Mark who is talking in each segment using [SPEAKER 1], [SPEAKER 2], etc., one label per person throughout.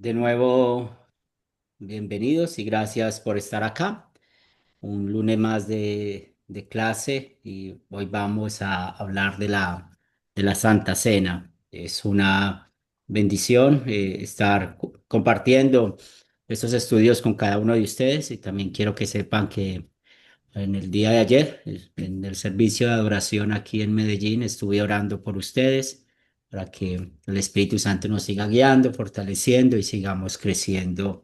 [SPEAKER 1] De nuevo, bienvenidos y gracias por estar acá. Un lunes más de clase y hoy vamos a hablar de la Santa Cena. Es una bendición estar compartiendo estos estudios con cada uno de ustedes y también quiero que sepan que en el día de ayer, en el servicio de adoración aquí en Medellín, estuve orando por ustedes para que el Espíritu Santo nos siga guiando, fortaleciendo y sigamos creciendo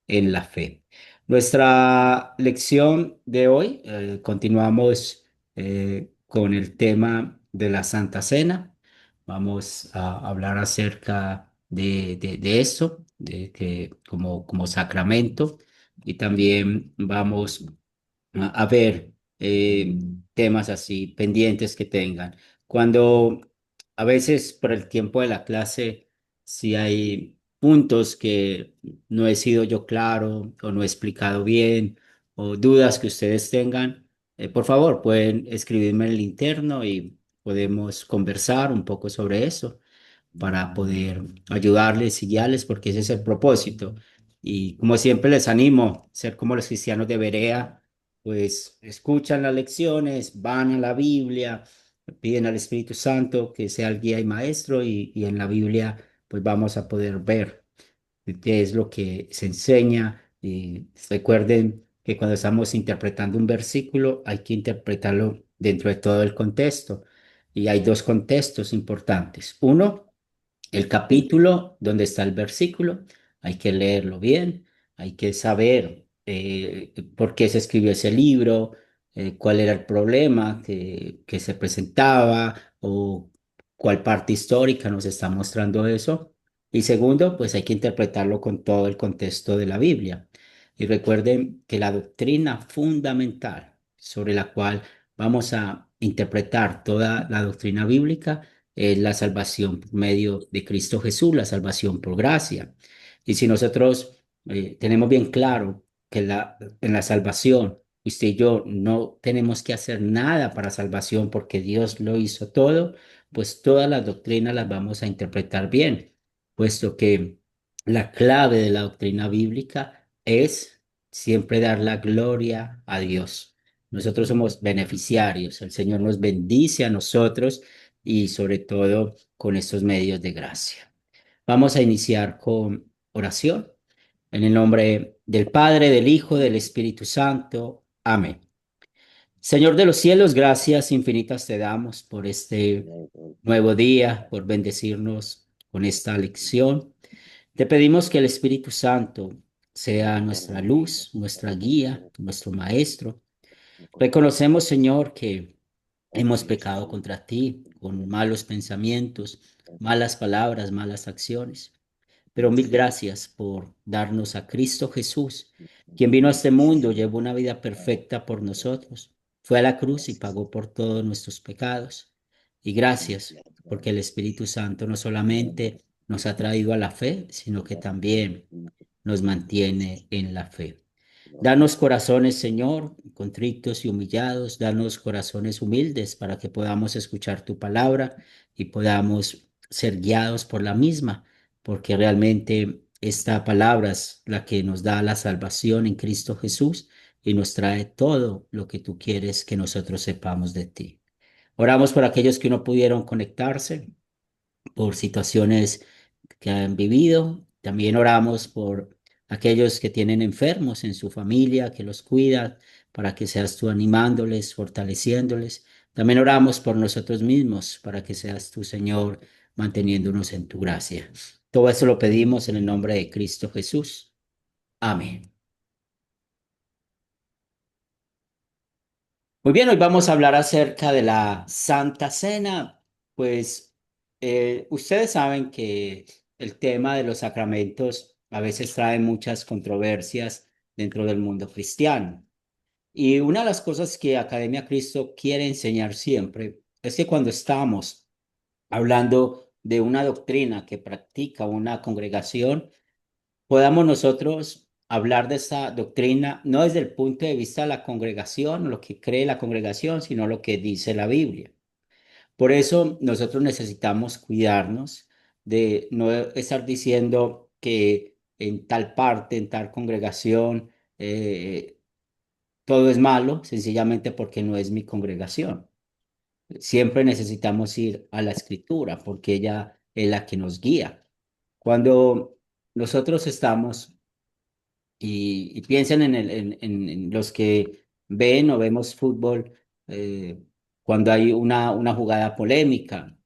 [SPEAKER 1] en la fe. Nuestra lección de hoy, continuamos con el tema de la Santa Cena. Vamos a hablar acerca de esto, como sacramento, y también vamos a ver temas así pendientes que tengan. Cuando a veces por el tiempo de la clase, si hay puntos que no he sido yo claro o no he explicado bien o dudas que ustedes tengan, por favor pueden escribirme en el interno y podemos conversar un poco sobre eso para poder ayudarles y guiarles, porque ese es el propósito. Y como siempre les animo, ser como los cristianos de Berea, pues escuchan las lecciones, van a la Biblia, piden al Espíritu Santo que sea el guía y maestro, y en la Biblia pues vamos a poder ver qué es lo que se enseña. Y recuerden que cuando estamos interpretando un versículo hay que interpretarlo dentro de todo el contexto. Y hay dos contextos importantes. Uno, el capítulo donde está el versículo, hay que leerlo bien, hay que saber por qué se escribió ese libro, cuál era el problema que se presentaba o cuál parte histórica nos está mostrando eso. Y segundo, pues hay que interpretarlo con todo el contexto de la Biblia. Y recuerden que la doctrina fundamental sobre la cual vamos a interpretar toda la doctrina bíblica es la salvación por medio de Cristo Jesús, la salvación por gracia. Y si nosotros tenemos bien claro que en la salvación, usted y yo no tenemos que hacer nada para salvación porque Dios lo hizo todo, pues todas las doctrinas las vamos a interpretar bien, puesto que la clave de la doctrina bíblica es siempre dar la gloria a Dios. Nosotros somos beneficiarios, el Señor nos bendice a nosotros y sobre todo con estos medios de gracia. Vamos a iniciar con oración en el nombre del Padre, del Hijo, del Espíritu Santo. Amén. Señor de los cielos, gracias infinitas te damos por este nuevo día, por bendecirnos con esta lección. Te pedimos que el Espíritu Santo sea nuestra luz, nuestra guía, nuestro maestro. Reconocemos, Señor, que hemos pecado contra ti con malos pensamientos, malas palabras, malas acciones. Pero mil gracias por darnos a Cristo Jesús, quien vino a este mundo, llevó una vida perfecta por nosotros, fue a la cruz y pagó por todos nuestros pecados. Y gracias porque el Espíritu Santo no solamente nos ha traído a la fe, sino que también nos mantiene en la fe. Danos corazones, Señor, contritos y humillados. Danos corazones humildes para que podamos escuchar tu palabra y podamos ser guiados por la misma, porque realmente esta palabra es la que nos da la salvación en Cristo Jesús y nos trae todo lo que tú quieres que nosotros sepamos de ti. Oramos por aquellos que no pudieron conectarse por situaciones que han vivido. También oramos por aquellos que tienen enfermos en su familia, que los cuidan, para que seas tú animándoles, fortaleciéndoles. También oramos por nosotros mismos, para que seas tú, Señor, manteniéndonos en tu gracia. Todo eso lo pedimos en el nombre de Cristo Jesús. Amén. Muy bien, hoy vamos a hablar acerca de la Santa Cena. Pues ustedes saben que el tema de los sacramentos a veces trae muchas controversias dentro del mundo cristiano. Y una de las cosas que Academia Cristo quiere enseñar siempre es que cuando estamos hablando de una doctrina que practica una congregación, podamos nosotros hablar de esta doctrina no desde el punto de vista de la congregación, lo que cree la congregación, sino lo que dice la Biblia. Por eso nosotros necesitamos cuidarnos de no estar diciendo que en tal parte, en tal congregación, todo es malo, sencillamente porque no es mi congregación. Siempre necesitamos ir a la escritura porque ella es la que nos guía. Cuando nosotros estamos y piensen en los que ven o vemos fútbol, eh, cuando hay una jugada polémica,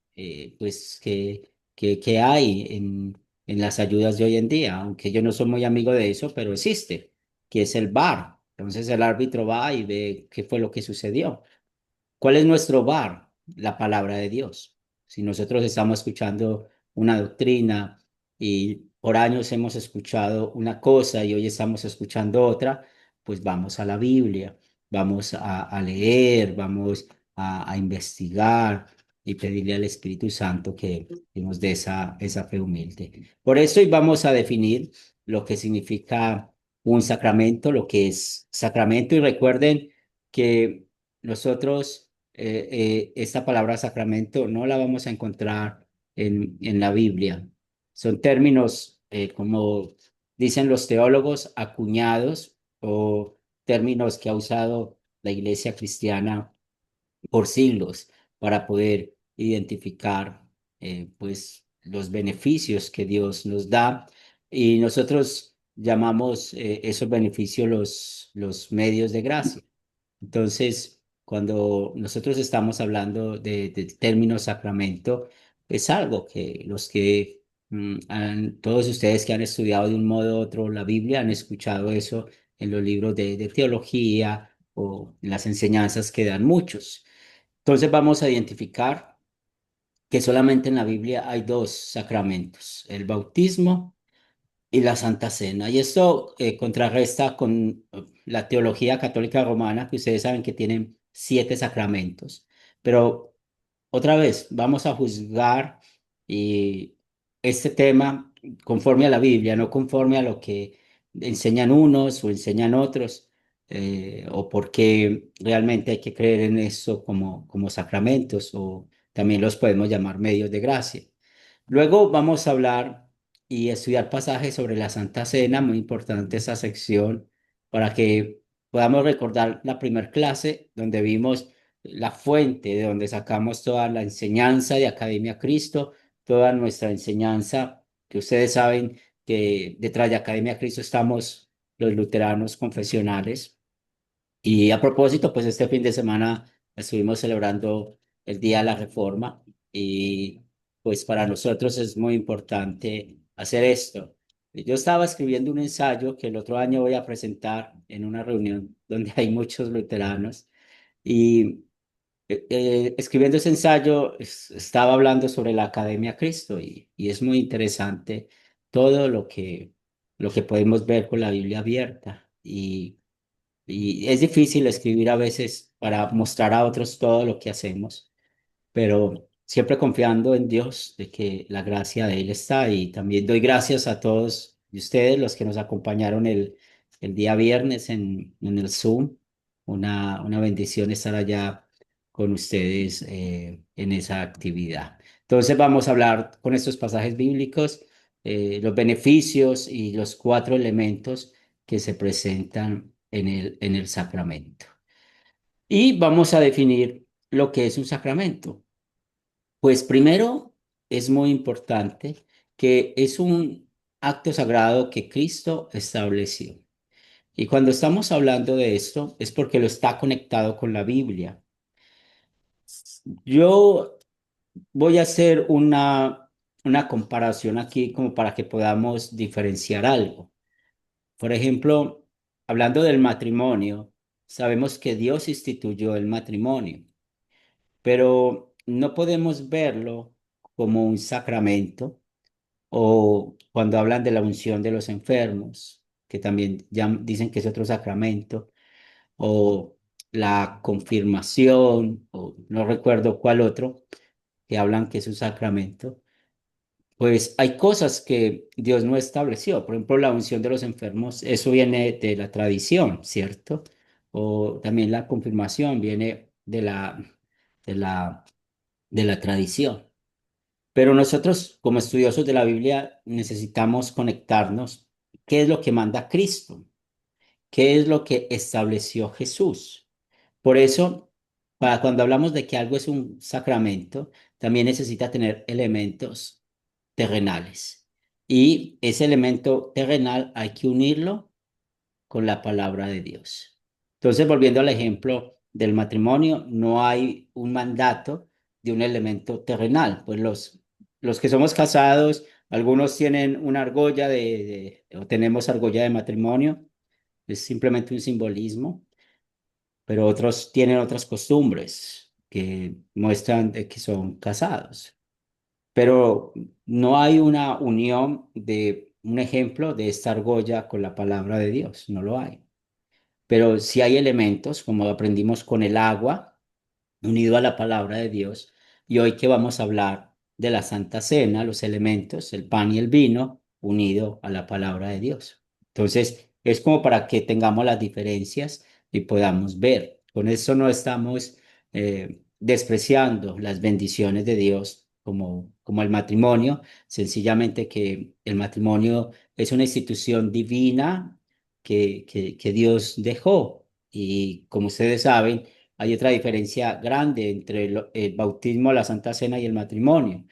[SPEAKER 1] pues que hay en las ayudas de hoy en día, aunque yo no soy muy amigo de eso, pero existe, que es el VAR. Entonces el árbitro va y ve qué fue lo que sucedió. ¿Cuál es nuestro bar? La palabra de Dios. Si nosotros estamos escuchando una doctrina y por años hemos escuchado una cosa y hoy estamos escuchando otra, pues vamos a la Biblia, vamos a leer, vamos a investigar y pedirle al Espíritu Santo que nos dé esa fe humilde. Por eso hoy vamos a definir lo que significa un sacramento, lo que es sacramento, y recuerden que nosotros esta palabra sacramento no la vamos a encontrar en la Biblia. Son términos, como dicen los teólogos, acuñados o términos que ha usado la Iglesia cristiana por siglos para poder identificar pues los beneficios que Dios nos da, y nosotros llamamos esos beneficios los medios de gracia. Entonces, cuando nosotros estamos hablando de término sacramento, es algo que los que todos ustedes que han estudiado de un modo u otro la Biblia han escuchado eso en los libros de teología o en las enseñanzas que dan muchos. Entonces vamos a identificar que solamente en la Biblia hay dos sacramentos, el bautismo y la Santa Cena. Y esto contrarresta con la teología católica romana, que ustedes saben que tienen 7 sacramentos. Pero otra vez, vamos a juzgar y este tema conforme a la Biblia, no conforme a lo que enseñan unos o enseñan otros, o porque realmente hay que creer en eso como sacramentos, o también los podemos llamar medios de gracia. Luego vamos a hablar y estudiar pasajes sobre la Santa Cena, muy importante esa sección, para que podamos recordar la primera clase donde vimos la fuente de donde sacamos toda la enseñanza de Academia Cristo, toda nuestra enseñanza, que ustedes saben que detrás de Academia Cristo estamos los luteranos confesionales. Y a propósito, pues este fin de semana estuvimos celebrando el Día de la Reforma, y pues para nosotros es muy importante hacer esto. Yo estaba escribiendo un ensayo que el otro año voy a presentar en una reunión donde hay muchos luteranos, y escribiendo ese ensayo estaba hablando sobre la Academia Cristo, y es muy interesante todo lo que podemos ver con la Biblia abierta. Y es difícil escribir a veces para mostrar a otros todo lo que hacemos, pero siempre confiando en Dios de que la gracia de Él está. Y también doy gracias a todos de ustedes los que nos acompañaron el día viernes en el Zoom. Una bendición estar allá con ustedes en esa actividad. Entonces vamos a hablar con estos pasajes bíblicos, los beneficios y los 4 elementos que se presentan en el sacramento. Y vamos a definir lo que es un sacramento. Pues primero es muy importante que es un acto sagrado que Cristo estableció. Y cuando estamos hablando de esto es porque lo está conectado con la Biblia. Yo voy a hacer una comparación aquí como para que podamos diferenciar algo. Por ejemplo, hablando del matrimonio, sabemos que Dios instituyó el matrimonio, pero no podemos verlo como un sacramento, o cuando hablan de la unción de los enfermos, que también ya dicen que es otro sacramento, o la confirmación, o no recuerdo cuál otro, que hablan que es un sacramento. Pues hay cosas que Dios no estableció. Por ejemplo, la unción de los enfermos, eso viene de la tradición, ¿cierto? O también la confirmación viene de la, de la tradición. Pero nosotros, como estudiosos de la Biblia, necesitamos conectarnos. ¿Qué es lo que manda Cristo? ¿Qué es lo que estableció Jesús? Por eso, para cuando hablamos de que algo es un sacramento, también necesita tener elementos terrenales. Y ese elemento terrenal hay que unirlo con la palabra de Dios. Entonces, volviendo al ejemplo del matrimonio, no hay un mandato de un elemento terrenal. Pues los que somos casados, algunos tienen una argolla o tenemos argolla de matrimonio, es simplemente un simbolismo, pero otros tienen otras costumbres que muestran de que son casados. Pero no hay una unión de un ejemplo de esta argolla con la palabra de Dios, no lo hay. Pero sí hay elementos, como aprendimos con el agua, unido a la palabra de Dios. Y hoy que vamos a hablar de la Santa Cena, los elementos, el pan y el vino, unido a la palabra de Dios. Entonces, es como para que tengamos las diferencias y podamos ver. Con eso no estamos despreciando las bendiciones de Dios como el matrimonio, sencillamente que el matrimonio es una institución divina que Dios dejó. Y como ustedes saben, hay otra diferencia grande entre el bautismo, la Santa Cena y el matrimonio,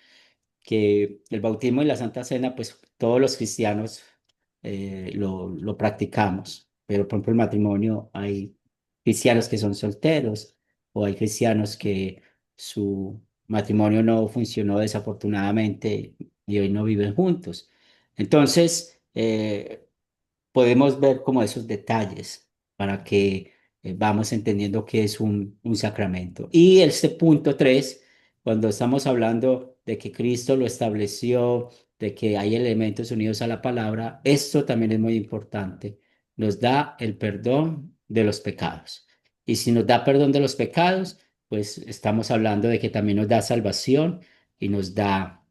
[SPEAKER 1] que el bautismo y la Santa Cena, pues todos los cristianos lo practicamos, pero por ejemplo el matrimonio hay cristianos que son solteros o hay cristianos que su matrimonio no funcionó desafortunadamente y hoy no viven juntos. Entonces, podemos ver como esos detalles para que vamos entendiendo que es un sacramento. Y este punto 3, cuando estamos hablando de que Cristo lo estableció, de que hay elementos unidos a la palabra, esto también es muy importante. Nos da el perdón de los pecados. Y si nos da perdón de los pecados, pues estamos hablando de que también nos da salvación y nos da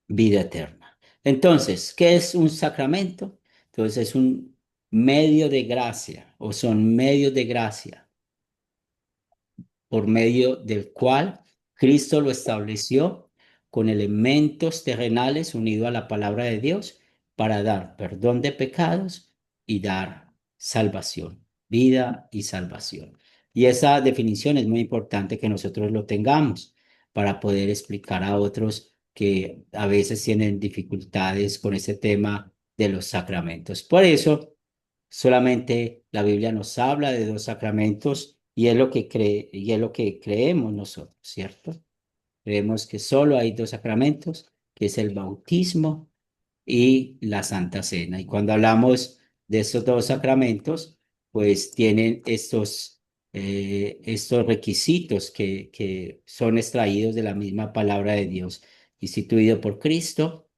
[SPEAKER 1] vida eterna. Entonces, ¿qué es un sacramento? Entonces, es un medio de gracia o son medios de gracia por medio del cual Cristo lo estableció con elementos terrenales unidos a la palabra de Dios para dar perdón de pecados y dar salvación, vida y salvación. Y esa definición es muy importante que nosotros lo tengamos para poder explicar a otros que a veces tienen dificultades con ese tema de los sacramentos. Por eso, solamente la Biblia nos habla de dos sacramentos y es lo que y es lo que creemos nosotros, ¿cierto? Creemos que solo hay dos sacramentos, que es el bautismo y la Santa Cena. Y cuando hablamos de estos dos sacramentos, pues tienen estos requisitos que son extraídos de la misma palabra de Dios, instituido por Cristo.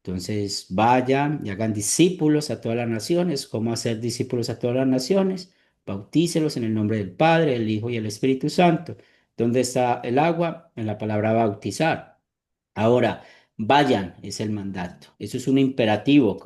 [SPEAKER 1] Entonces, vayan y hagan discípulos a todas las naciones. ¿Cómo hacer discípulos a todas las naciones? Bautícelos en el nombre del Padre, el Hijo y el Espíritu Santo. ¿Dónde está el agua? En la palabra bautizar. Ahora, vayan, es el mandato. Eso es un imperativo,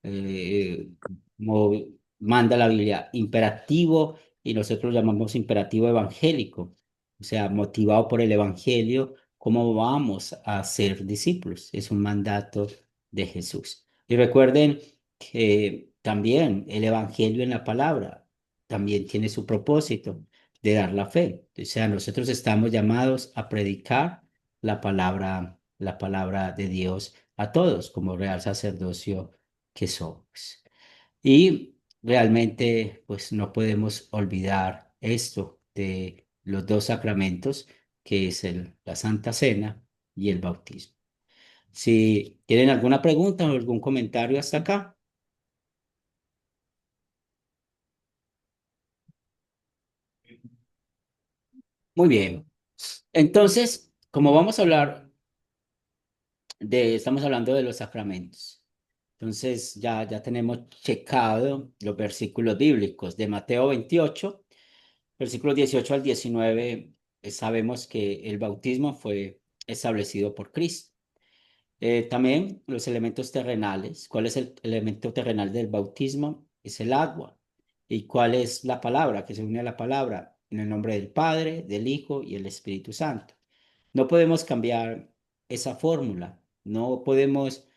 [SPEAKER 1] eh, como manda la Biblia. Imperativo y nosotros llamamos imperativo evangélico. O sea, motivado por el Evangelio, ¿cómo vamos a ser discípulos? Es un mandato de Jesús. Y recuerden que también el Evangelio en la palabra también tiene su propósito de dar la fe. O sea, nosotros estamos llamados a predicar la palabra de Dios a todos como real sacerdocio que somos. Y realmente, pues no podemos olvidar esto de los dos sacramentos, que es la Santa Cena y el bautismo. Si tienen alguna pregunta o algún comentario hasta acá. Muy bien. Entonces, como vamos a hablar estamos hablando de los sacramentos. Entonces, ya tenemos checado los versículos bíblicos de Mateo 28, versículos 18 al 19. Sabemos que el bautismo fue establecido por Cristo. También los elementos terrenales. ¿Cuál es el elemento terrenal del bautismo? Es el agua. ¿Y cuál es la palabra que se une a la palabra? En el nombre del Padre, del Hijo y el Espíritu Santo. No podemos cambiar esa fórmula. No podemos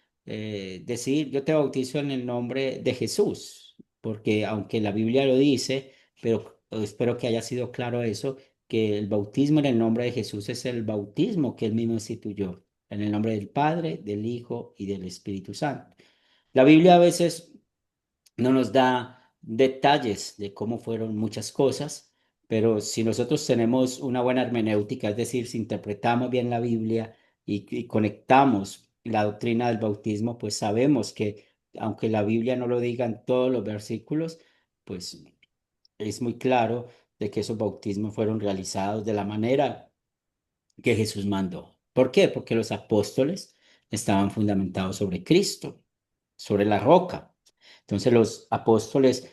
[SPEAKER 1] decir, yo te bautizo en el nombre de Jesús, porque aunque la Biblia lo dice, pero espero que haya sido claro eso, que el bautismo en el nombre de Jesús es el bautismo que él mismo instituyó, en el nombre del Padre, del Hijo y del Espíritu Santo. La Biblia a veces no nos da detalles de cómo fueron muchas cosas, pero si nosotros tenemos una buena hermenéutica, es decir, si interpretamos bien la Biblia y conectamos la doctrina del bautismo, pues sabemos que aunque la Biblia no lo diga en todos los versículos, pues es muy claro de que esos bautismos fueron realizados de la manera que Jesús mandó. ¿Por qué? Porque los apóstoles estaban fundamentados sobre Cristo, sobre la roca. Entonces los apóstoles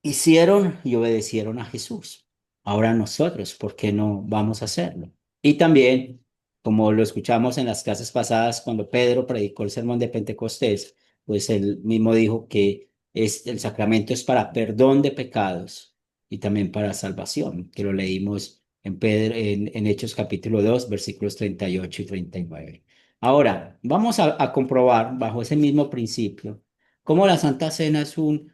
[SPEAKER 1] hicieron y obedecieron a Jesús. Ahora nosotros, ¿por qué no vamos a hacerlo? Y también, como lo escuchamos en las clases pasadas, cuando Pedro predicó el sermón de Pentecostés, pues él mismo dijo que el sacramento es para perdón de pecados y también para salvación, que lo leímos en Hechos capítulo 2 versículos 38 y 39. Ahora, vamos a comprobar bajo ese mismo principio cómo la Santa Cena es un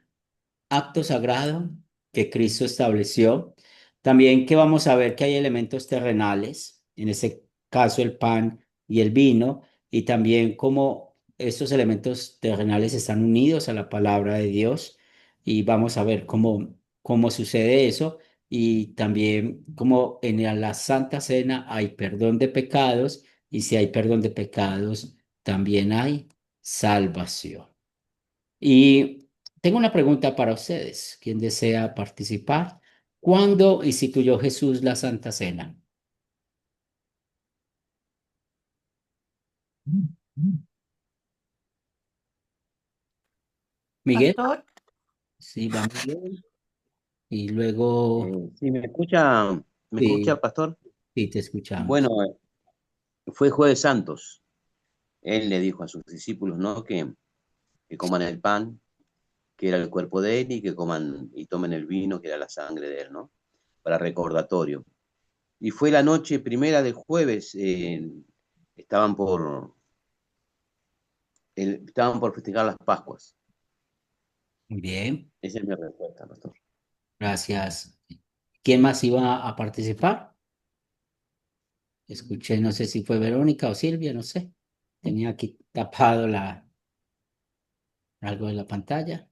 [SPEAKER 1] acto sagrado que Cristo estableció. También que vamos a ver que hay elementos terrenales, en ese caso el pan y el vino, y también cómo estos elementos terrenales están unidos a la palabra de Dios, y vamos a ver cómo sucede eso, y también cómo en la Santa Cena hay perdón de pecados, y si hay perdón de pecados, también hay salvación. Y tengo una pregunta para ustedes. ¿Quién desea participar? ¿Cuándo instituyó Jesús la Santa Cena? Miguel,
[SPEAKER 2] Pastor,
[SPEAKER 1] sí, va Miguel. Y luego,
[SPEAKER 3] Sí, me escucha,
[SPEAKER 1] sí,
[SPEAKER 3] pastor.
[SPEAKER 1] sí, te
[SPEAKER 3] Bueno,
[SPEAKER 1] escuchamos.
[SPEAKER 3] fue Jueves Santos. Él le dijo a sus discípulos, ¿no? Que coman el pan, que era el cuerpo de él, y que coman y tomen el vino, que era la sangre de él, ¿no? Para recordatorio. Y fue la noche primera del jueves, estaban por, estaban por festejar las Pascuas.
[SPEAKER 1] Muy bien,
[SPEAKER 3] Esa es mi respuesta, pastor.
[SPEAKER 1] gracias. ¿Quién más iba a participar? Escuché, no sé si fue Verónica o Silvia, no sé. Tenía aquí tapado algo de la pantalla.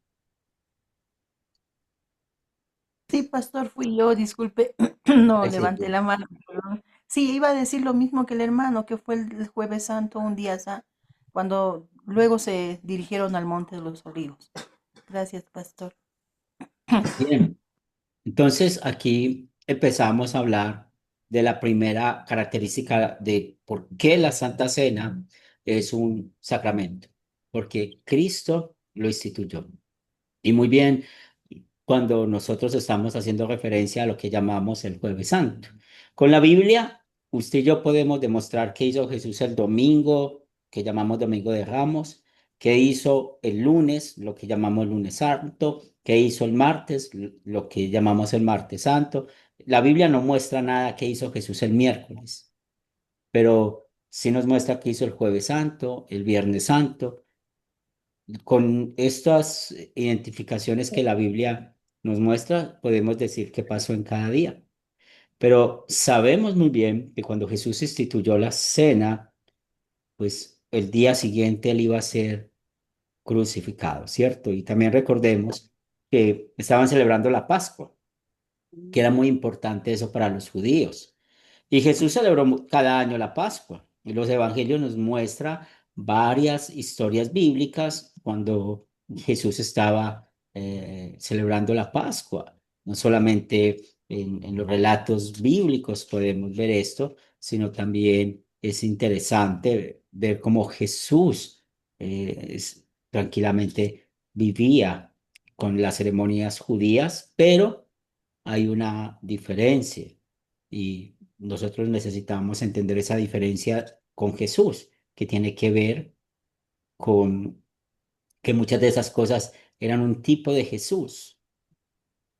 [SPEAKER 2] sí, pastor, fui yo, disculpe, no
[SPEAKER 1] Ese
[SPEAKER 2] levanté
[SPEAKER 1] tú.
[SPEAKER 2] la mano. Perdón. Sí, iba a decir lo mismo que el hermano, que fue el Jueves Santo, un día, cuando luego se dirigieron al Monte de los Olivos. Gracias, pastor.
[SPEAKER 1] Bien. Entonces, aquí empezamos a hablar de la primera característica de por qué la Santa Cena es un sacramento, porque Cristo lo instituyó. Y muy bien, cuando nosotros estamos haciendo referencia a lo que llamamos el Jueves Santo. Con la Biblia, usted y yo podemos demostrar qué hizo Jesús el domingo, que llamamos Domingo de Ramos, qué hizo el lunes, lo que llamamos Lunes Santo, qué hizo el martes, lo que llamamos el Martes Santo. La Biblia no muestra nada que hizo Jesús el miércoles, pero sí nos muestra qué hizo el Jueves Santo, el Viernes Santo. Con estas identificaciones que la Biblia nos muestra, podemos decir qué pasó en cada día. Pero sabemos muy bien que cuando Jesús instituyó la cena, pues el día siguiente él iba a ser crucificado, ¿cierto? Y también recordemos que estaban celebrando la Pascua, que era muy importante eso para los judíos. Y Jesús celebró cada año la Pascua. Y los evangelios nos muestra varias historias bíblicas cuando Jesús estaba celebrando la Pascua. No solamente en los relatos bíblicos podemos ver esto, sino también es interesante ver cómo Jesús tranquilamente vivía con las ceremonias judías, pero hay una diferencia y nosotros necesitamos entender esa diferencia con Jesús, que tiene que ver con que muchas de esas cosas eran un tipo de Jesús.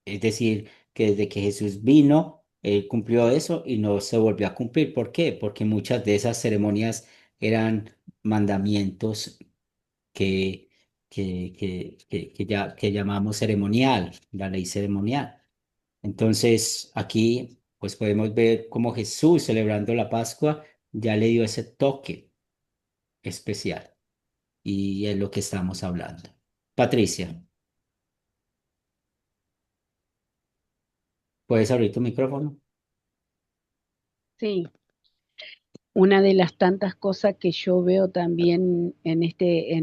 [SPEAKER 1] Es decir, que desde que Jesús vino, él cumplió eso y no se volvió a cumplir. ¿Por qué? Porque muchas de esas ceremonias eran mandamientos que, que llamamos ceremonial, la ley ceremonial. Entonces, aquí pues podemos ver cómo Jesús celebrando la Pascua ya le dio ese toque especial y es lo que estamos hablando. Patricia, ¿puedes abrir tu micrófono?
[SPEAKER 4] Sí, una de las tantas cosas que yo veo también en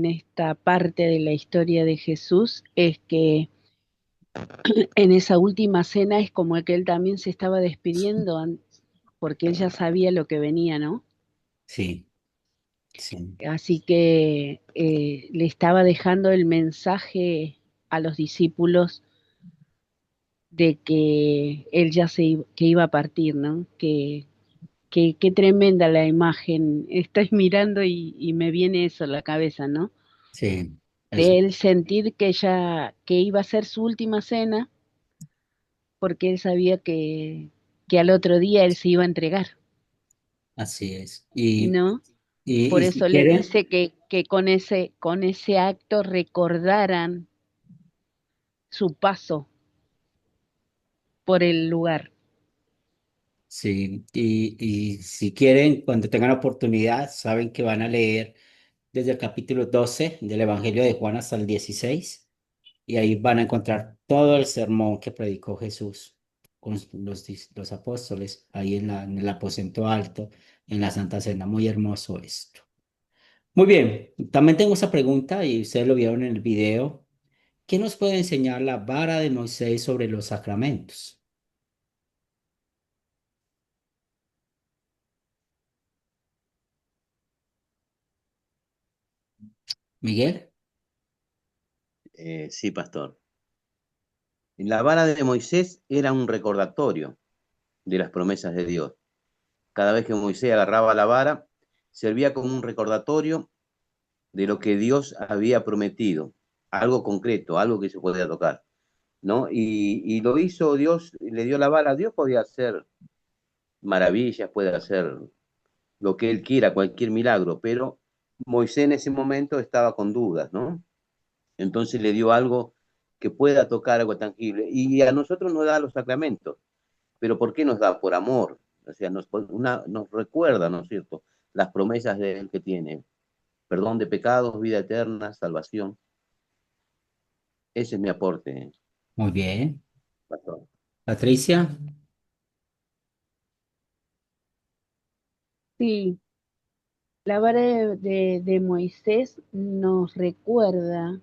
[SPEAKER 4] esta parte de la historia de Jesús es que en esa última cena es como que él también se estaba despidiendo porque él ya sabía lo que venía, ¿no?
[SPEAKER 1] Sí, sí,
[SPEAKER 4] Así que le estaba dejando el mensaje a los discípulos de que él ya que iba a partir, ¿no? Qué tremenda la imagen. Estoy mirando y me viene eso a la cabeza, ¿no?
[SPEAKER 1] sí, eso,
[SPEAKER 4] De él sentir que iba a ser su última cena, porque él sabía que al otro día él se iba a entregar,
[SPEAKER 1] así es.
[SPEAKER 4] ¿no? Por
[SPEAKER 1] Y si
[SPEAKER 4] eso les
[SPEAKER 1] quieren,
[SPEAKER 4] dice que con ese acto recordaran su paso por el lugar.
[SPEAKER 1] sí, y si quieren, cuando tengan oportunidad, saben que van a leer desde el capítulo 12 del Evangelio de Juan hasta el 16 y ahí van a encontrar todo el sermón que predicó Jesús con los apóstoles, ahí en el aposento alto, en la Santa Cena. Muy hermoso esto. Muy bien, también tengo esa pregunta y ustedes lo vieron en el video. ¿Qué nos puede enseñar la vara de Moisés sobre los sacramentos? Miguel,
[SPEAKER 3] Sí, pastor. La vara de Moisés era un recordatorio de las promesas de Dios. Cada vez que Moisés agarraba la vara, servía como un recordatorio de lo que Dios había prometido, algo concreto, algo que se podía tocar, ¿no? Y lo hizo Dios, le dio la vara. Dios podía hacer maravillas, puede hacer lo que él quiera, cualquier milagro, pero Moisés en ese momento estaba con dudas, ¿no? Entonces le dio algo que pueda tocar, algo tangible. Y a nosotros nos da los sacramentos, pero ¿por qué nos da? Por amor. O sea, nos recuerda, ¿no es cierto?, las promesas de él que tiene. Perdón de pecados, vida eterna, salvación. Ese es mi aporte,
[SPEAKER 1] muy bien.
[SPEAKER 3] pastor.
[SPEAKER 1] Patricia,
[SPEAKER 4] Sí, la vara de Moisés nos recuerda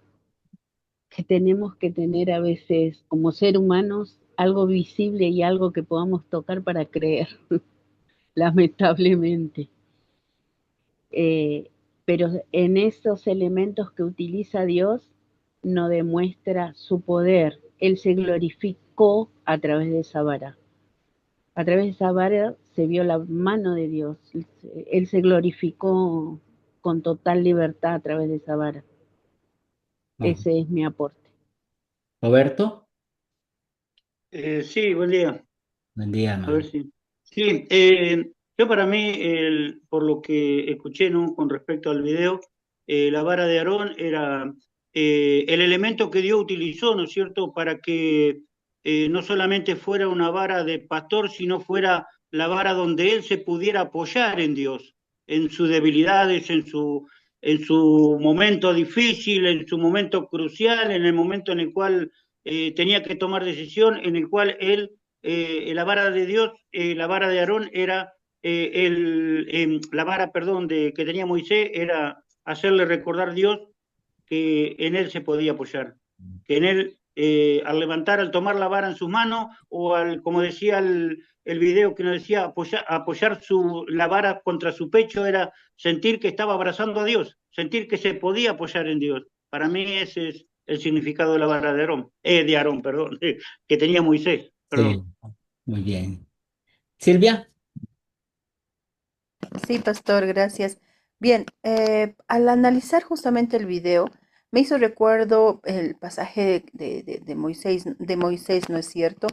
[SPEAKER 4] que tenemos que tener a veces como ser humanos algo visible y algo que podamos tocar para creer, lamentablemente. Eh, pero en esos elementos que utiliza Dios no demuestra su poder. Él se glorificó a través de esa vara. A través de esa vara se vio la mano de Dios. Él se glorificó con total libertad a través de esa vara.
[SPEAKER 1] no.
[SPEAKER 4] Ese es mi aporte.
[SPEAKER 1] Roberto,
[SPEAKER 5] Sí, buen día.
[SPEAKER 1] buen día,
[SPEAKER 5] A ver
[SPEAKER 1] hermano.
[SPEAKER 5] si. Sí, yo para mí, por lo que escuché, ¿no? Con respecto al video, la vara de Aarón era el elemento que Dios utilizó, ¿no es cierto?, para que no solamente fuera una vara de pastor, sino fuera la vara donde él se pudiera apoyar en Dios, en sus debilidades, en su momento difícil, en su momento crucial, en el momento en el cual tenía que tomar decisión, en el cual él la vara de Dios, la vara de Aarón era la vara, perdón, que tenía Moisés era hacerle recordar a Dios que en él se podía apoyar, que en él, al levantar, al tomar la vara en sus manos, o al, como decía el video que nos decía, apoyar la vara contra su pecho, era sentir que estaba abrazando a Dios, sentir que se podía apoyar en Dios. Para mí ese es el significado de la vara de Aarón, perdón, que tenía Moisés,
[SPEAKER 1] Sí,
[SPEAKER 5] perdón.
[SPEAKER 1] muy bien. Silvia,
[SPEAKER 2] Sí, pastor, gracias. Bien, al analizar justamente el video, me hizo recuerdo el pasaje de Moisés, ¿no es cierto?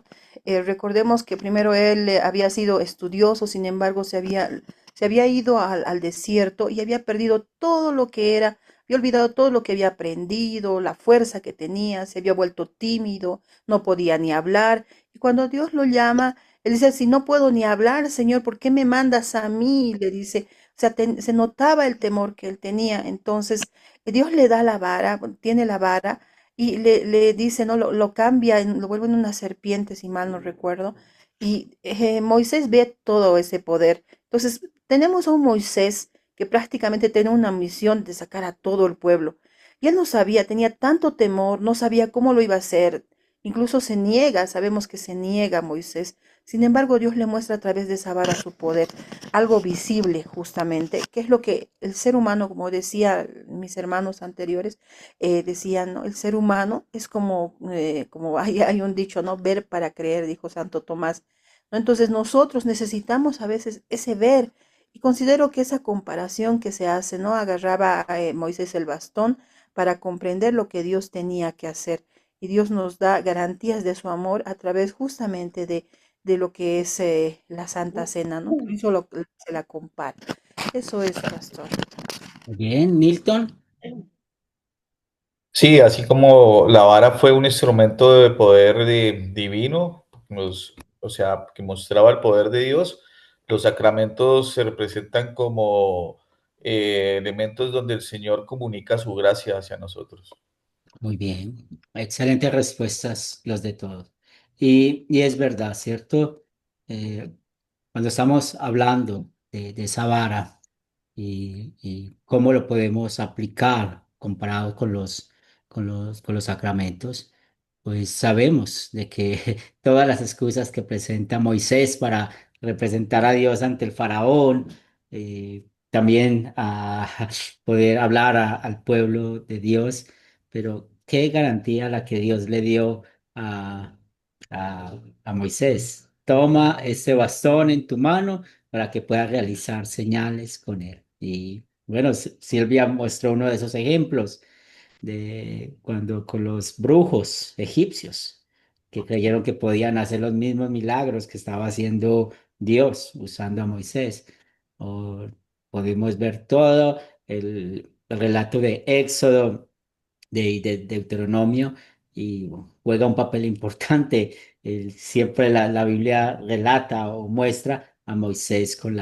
[SPEAKER 2] Recordemos que primero él había sido estudioso, sin embargo, se había ido al desierto y había perdido todo lo que era había olvidado todo lo que había aprendido, la fuerza que tenía, se había vuelto tímido, no podía ni hablar. Y cuando Dios lo llama, él dice, si no puedo ni hablar, Señor, ¿por qué me mandas a mí? Le dice, o sea, se notaba el temor que él tenía. Entonces, Dios le da la vara, bueno, tiene la vara y le dice, no, lo cambia, lo vuelve en una serpiente, si mal no recuerdo. Y Moisés ve todo ese poder. Entonces, tenemos a un Moisés que prácticamente tenía una misión de sacar a todo el pueblo. Y él no sabía, tenía tanto temor, no sabía cómo lo iba a hacer. Incluso se niega, sabemos que se niega Moisés. Sin embargo, Dios le muestra a través de esa vara su poder, algo visible justamente, que es lo que el ser humano, como decía mis hermanos anteriores, decían, ¿no? El ser humano es como hay un dicho, ¿no? Ver para creer, dijo Santo Tomás. ¿No? Entonces nosotros necesitamos a veces ese ver. Y considero que esa comparación que se hace, ¿no? Agarraba a Moisés el bastón para comprender lo que Dios tenía que hacer. Y Dios nos da garantías de su amor a través justamente de lo que es la Santa Cena, ¿no? Por eso se la compara. Eso es, pastor.
[SPEAKER 1] Muy bien, Milton.
[SPEAKER 6] Sí, así como la vara fue un instrumento de poder divino, o sea, que mostraba el poder de Dios, los sacramentos se representan como elementos donde el Señor comunica su gracia hacia nosotros.
[SPEAKER 1] Muy bien, excelentes respuestas los de todos. Y es verdad, ¿cierto? Cuando estamos hablando de esa vara y cómo lo podemos aplicar comparado con los sacramentos, pues sabemos de que todas las excusas que presenta Moisés para representar a Dios ante el faraón, también a poder hablar al pueblo de Dios, pero qué garantía la que Dios le dio a, a Moisés. Toma este bastón en tu mano para que puedas realizar señales con él. Y bueno, Silvia mostró uno de esos ejemplos de cuando con los brujos egipcios que creyeron que podían hacer los mismos milagros que estaba haciendo Dios usando a Moisés. O podemos ver todo el relato de Éxodo de Deuteronomio y bueno, juega un papel importante. Siempre la Biblia relata o muestra a Moisés con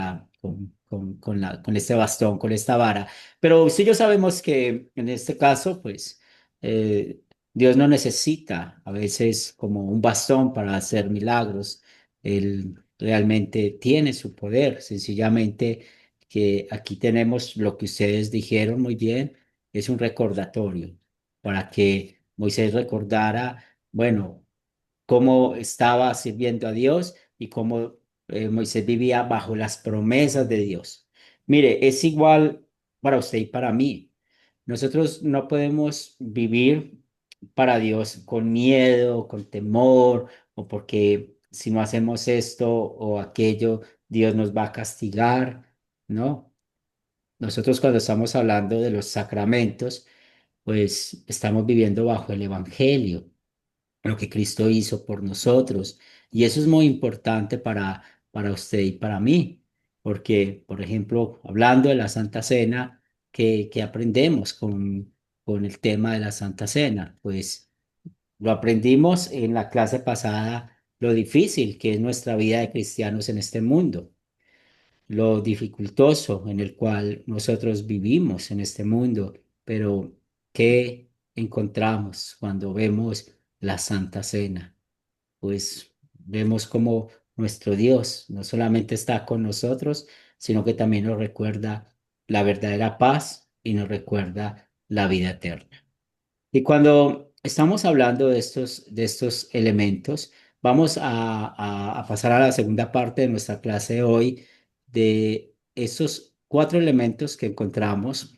[SPEAKER 1] este bastón, con esta vara. Pero sí yo sabemos que en este caso, pues, eh, Dios no necesita a veces como un bastón para hacer milagros. Él realmente tiene su poder, sencillamente que aquí tenemos lo que ustedes dijeron muy bien, es un recordatorio para que Moisés recordara, bueno, cómo estaba sirviendo a Dios y cómo Moisés vivía bajo las promesas de Dios. Mire, es igual para usted y para mí. Nosotros no podemos vivir para Dios con miedo, con temor, o porque si no hacemos esto o aquello, Dios nos va a castigar, ¿no? Nosotros cuando estamos hablando de los sacramentos, pues estamos viviendo bajo el Evangelio, lo que Cristo hizo por nosotros. Y eso es muy importante para usted y para mí, porque, por ejemplo, hablando de la Santa Cena, que aprendemos con el tema de la Santa Cena? Pues lo aprendimos en la clase pasada, lo difícil que es nuestra vida de cristianos en este mundo, lo dificultoso en el cual nosotros vivimos en este mundo, pero ¿qué encontramos cuando vemos la Santa Cena? Pues vemos como nuestro Dios no solamente está con nosotros, sino que también nos recuerda la verdadera paz y nos recuerda la vida eterna. Y cuando estamos hablando de estos elementos, vamos a pasar a la segunda parte de nuestra clase de hoy, de esos cuatro elementos que encontramos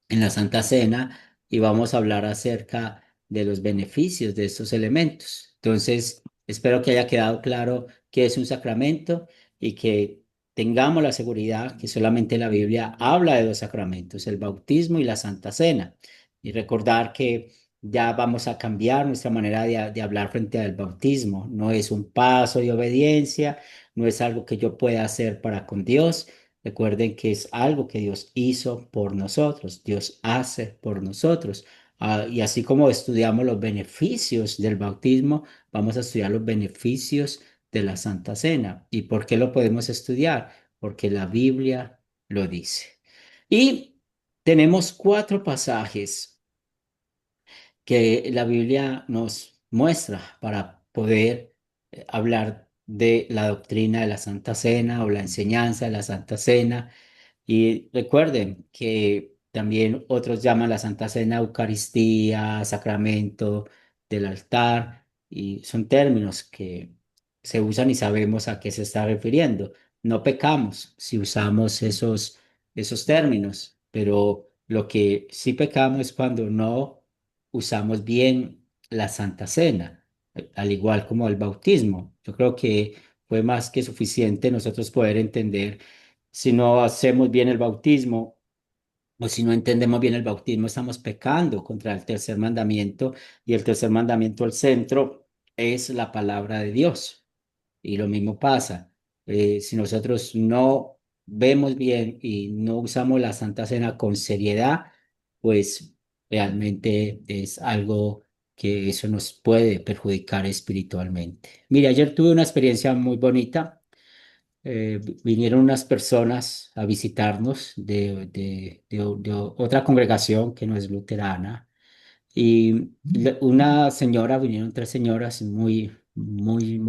[SPEAKER 1] en la Santa Cena y vamos a hablar acerca de los beneficios de estos elementos. Entonces, espero que haya quedado claro qué es un sacramento y que tengamos la seguridad que solamente la Biblia habla de dos sacramentos, el bautismo y la Santa Cena. Y recordar que ya vamos a cambiar nuestra manera de hablar frente al bautismo. No es un paso de obediencia, no es algo que yo pueda hacer para con Dios, Recuerden que es algo que Dios hizo por nosotros, Dios hace por nosotros. Y así como estudiamos los beneficios del bautismo, vamos a estudiar los beneficios de la Santa Cena. ¿Y por qué lo podemos estudiar? Porque la Biblia lo dice. Y tenemos cuatro pasajes que la Biblia nos muestra para poder hablar de la doctrina de la Santa Cena o la enseñanza de la Santa Cena. Y recuerden que también otros llaman la Santa Cena Eucaristía, sacramento del altar, y son términos que se usan y sabemos a qué se está refiriendo. No pecamos si usamos esos términos, pero lo que sí pecamos es cuando no usamos bien la Santa Cena, al igual como el bautismo. Yo creo que fue más que suficiente nosotros poder entender si no hacemos bien el bautismo o si no entendemos bien el bautismo, estamos pecando contra el tercer mandamiento y el tercer mandamiento al centro es la palabra de Dios. Y lo mismo pasa, si nosotros no vemos bien y no usamos la Santa Cena con seriedad, pues realmente es algo que eso nos puede perjudicar espiritualmente. Mira, ayer tuve una experiencia muy bonita. Vinieron unas personas a visitarnos de otra congregación que no es luterana y una señora, vinieron tres señoras muy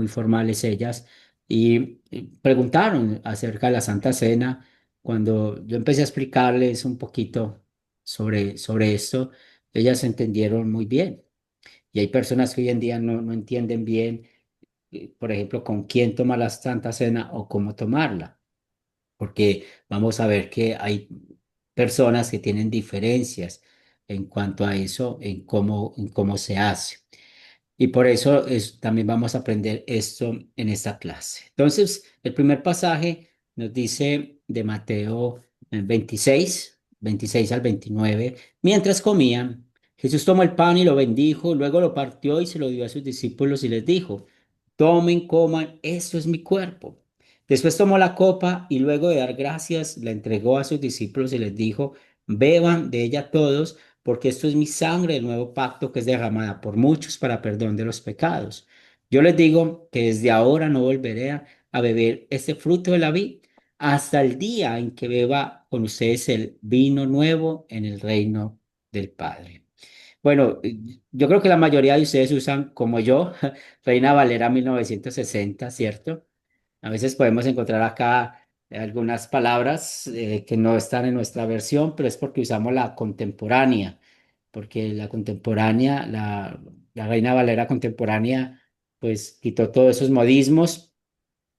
[SPEAKER 1] formales ellas y preguntaron acerca de la Santa Cena. Cuando yo empecé a explicarles un poquito sobre esto, ellas entendieron muy bien. Y hay personas que hoy en día no entienden bien, por ejemplo, con quién tomar la Santa Cena o cómo tomarla, porque vamos a ver que hay personas que tienen diferencias en cuanto a eso, en cómo se hace. Y por eso también vamos a aprender esto en esta clase. Entonces, el primer pasaje nos dice de Mateo 26 al 29. Mientras comían, Jesús tomó el pan y lo bendijo, luego lo partió y se lo dio a sus discípulos y les dijo, tomen, coman, esto es mi cuerpo. Después tomó la copa y luego de dar gracias la entregó a sus discípulos y les dijo, beban de ella todos, porque esto es mi sangre del nuevo pacto que es derramada por muchos para perdón de los pecados. Yo les digo que desde ahora no volveré a beber este fruto de la vid hasta el día en que beba con ustedes el vino nuevo en el reino del Padre. Bueno, yo creo que la mayoría de ustedes usan, como yo, Reina Valera 1960, ¿cierto? A veces podemos encontrar acá algunas palabras que no están en nuestra versión, pero es porque usamos la contemporánea, porque la contemporánea, la Reina Valera contemporánea, pues quitó todos esos modismos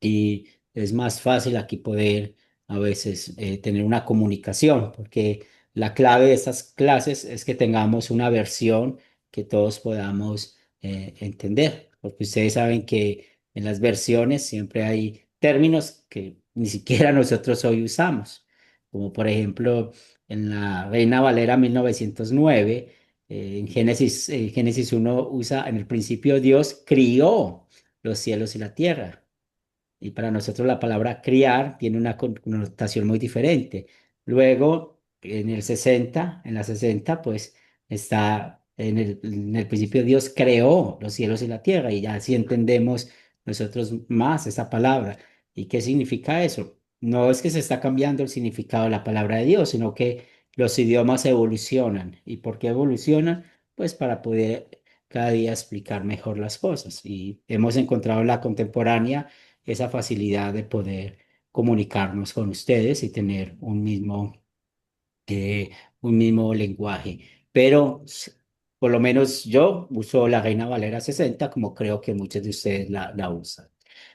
[SPEAKER 1] y es más fácil aquí poder a veces tener una comunicación, porque la clave de estas clases es que tengamos una versión que todos podamos entender, porque ustedes saben que en las versiones siempre hay términos que ni siquiera nosotros hoy usamos, como por ejemplo en la Reina Valera 1909, Génesis 1 usa, en el principio Dios crió los cielos y la tierra. Y para nosotros la palabra criar tiene una connotación muy diferente. Luego, en la 60 pues está en el principio Dios creó los cielos y la tierra y ya así entendemos nosotros más esa palabra. ¿Y qué significa eso? No es que se está cambiando el significado de la palabra de Dios, sino que los idiomas evolucionan. ¿Y por qué evolucionan? Pues para poder cada día explicar mejor las cosas. Y hemos encontrado en la contemporánea esa facilidad de poder comunicarnos con ustedes y tener un mismo lenguaje. Pero por lo menos yo uso la Reina Valera 60 como creo que muchos de ustedes la usan.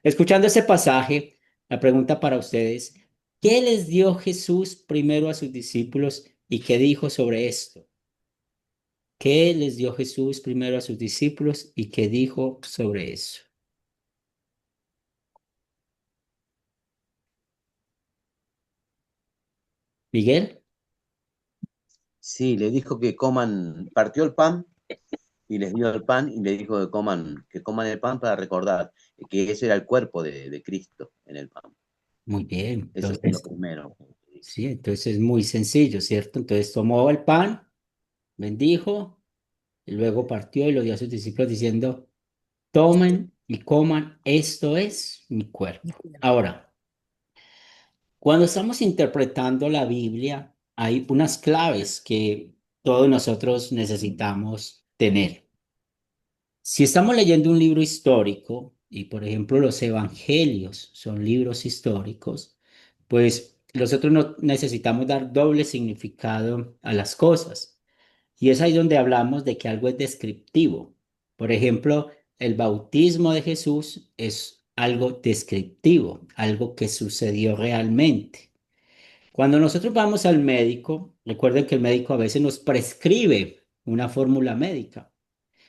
[SPEAKER 1] Escuchando ese pasaje, la pregunta para ustedes, ¿qué les dio Jesús primero a sus discípulos y qué dijo sobre esto? ¿Qué les dio Jesús primero a sus discípulos y qué dijo sobre eso? Miguel.
[SPEAKER 3] Sí, le dijo que coman, partió el pan y les dio el pan y le dijo que coman el pan para recordar que ese era el cuerpo de Cristo en el pan.
[SPEAKER 1] Muy bien.
[SPEAKER 3] Eso es lo
[SPEAKER 1] Entonces,
[SPEAKER 3] primero que dice.
[SPEAKER 1] sí, entonces es muy sencillo, ¿cierto? Entonces tomó el pan, bendijo, y luego partió y lo dio a sus discípulos diciendo, tomen y coman, esto es mi cuerpo. Ahora, cuando estamos interpretando la Biblia, hay unas claves que todos nosotros necesitamos tener. Si estamos leyendo un libro histórico, y por ejemplo los evangelios son libros históricos, pues nosotros no necesitamos dar doble significado a las cosas. Y es ahí donde hablamos de que algo es descriptivo. Por ejemplo, el bautismo de Jesús es algo descriptivo, algo que sucedió realmente. Cuando nosotros vamos al médico, recuerden que el médico a veces nos prescribe una fórmula médica.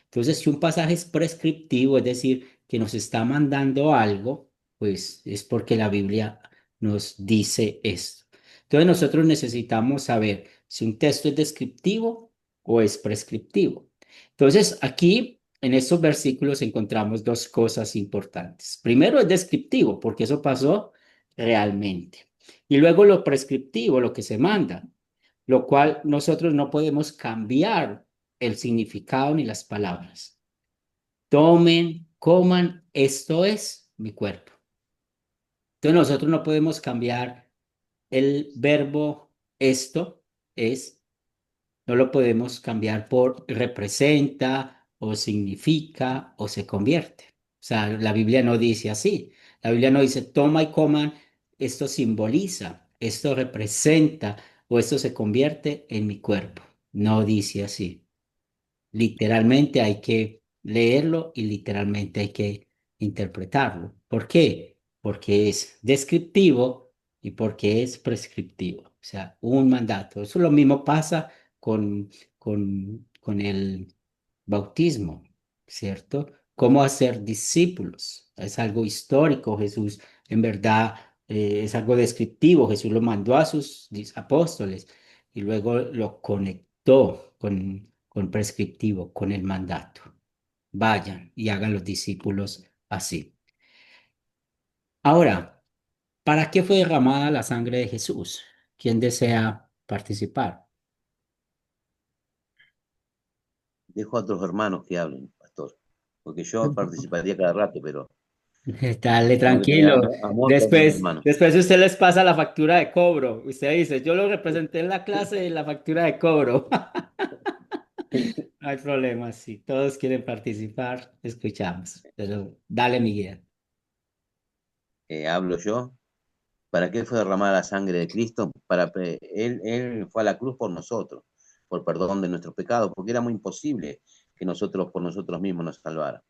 [SPEAKER 1] Entonces, si un pasaje es prescriptivo, es decir, que nos está mandando algo, pues es porque la Biblia nos dice esto. Entonces, nosotros necesitamos saber si un texto es descriptivo o es prescriptivo. Entonces, aquí en estos versículos encontramos dos cosas importantes. Primero es descriptivo, porque eso pasó realmente. Y luego lo prescriptivo, lo que se manda, lo cual nosotros no podemos cambiar el significado ni las palabras. Tomen, coman, esto es mi cuerpo. Entonces nosotros no podemos cambiar el verbo esto es, no lo podemos cambiar por representa o significa o se convierte. O sea, la Biblia no dice así. La Biblia no dice toma y coman, esto simboliza, esto representa o esto se convierte en mi cuerpo. No dice así. Literalmente hay que leerlo y literalmente hay que interpretarlo. ¿Por qué? Porque es descriptivo y porque es prescriptivo. O sea, un mandato. Eso lo mismo pasa con el bautismo, ¿cierto? Cómo hacer discípulos. Es algo histórico. Jesús, en verdad, es algo descriptivo. Jesús lo mandó a sus apóstoles y luego lo conectó con prescriptivo, con el mandato. Vayan y hagan los discípulos así. Ahora, ¿para qué fue derramada la sangre de Jesús? ¿Quién desea participar?
[SPEAKER 3] Dejo a otros hermanos que hablen, pastor, porque yo participaría cada rato, pero
[SPEAKER 1] Dale,
[SPEAKER 3] tengo que tener
[SPEAKER 1] tranquilo.
[SPEAKER 3] amor por mis
[SPEAKER 1] Después,
[SPEAKER 3] hermanos.
[SPEAKER 1] después usted les pasa la factura de cobro. Usted dice, yo lo representé en la clase de la factura de cobro. No hay problema, si todos quieren participar, escuchamos. Pero dale, Miguel.
[SPEAKER 3] Hablo yo. ¿Para qué fue derramada la sangre de Cristo? Él fue a la cruz por nosotros, por perdón de nuestros pecados, porque era muy imposible que nosotros por nosotros mismos nos salvara.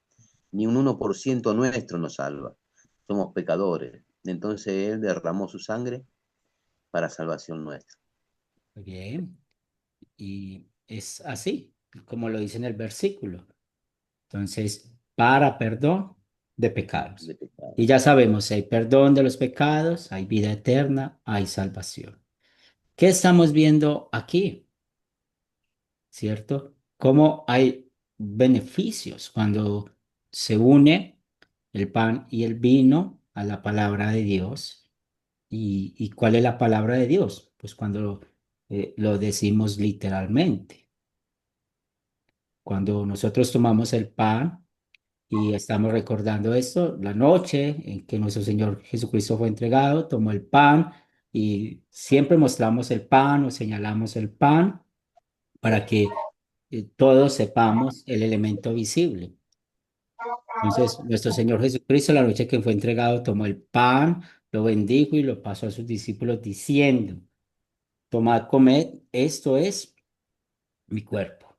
[SPEAKER 3] Ni un 1% nuestro nos salva. Somos pecadores. Entonces Él derramó su sangre para salvación nuestra.
[SPEAKER 1] Muy bien. Y es así, como lo dice en el versículo. Entonces, para perdón de pecados.
[SPEAKER 3] De pecado.
[SPEAKER 1] Y ya sabemos, si hay perdón de los pecados, hay vida eterna, hay salvación. ¿Qué estamos viendo aquí? ¿Cierto? Cómo hay beneficios cuando se une el pan y el vino a la palabra de Dios. ¿Y cuál es la palabra de Dios? Pues cuando lo decimos literalmente. Cuando nosotros tomamos el pan y estamos recordando esto, la noche en que nuestro Señor Jesucristo fue entregado, tomó el pan y siempre mostramos el pan o señalamos el pan para que todos sepamos el elemento visible. Entonces, nuestro Señor Jesucristo, la noche que fue entregado, tomó el pan, lo bendijo y lo pasó a sus discípulos diciendo, tomad, comed, esto es mi cuerpo.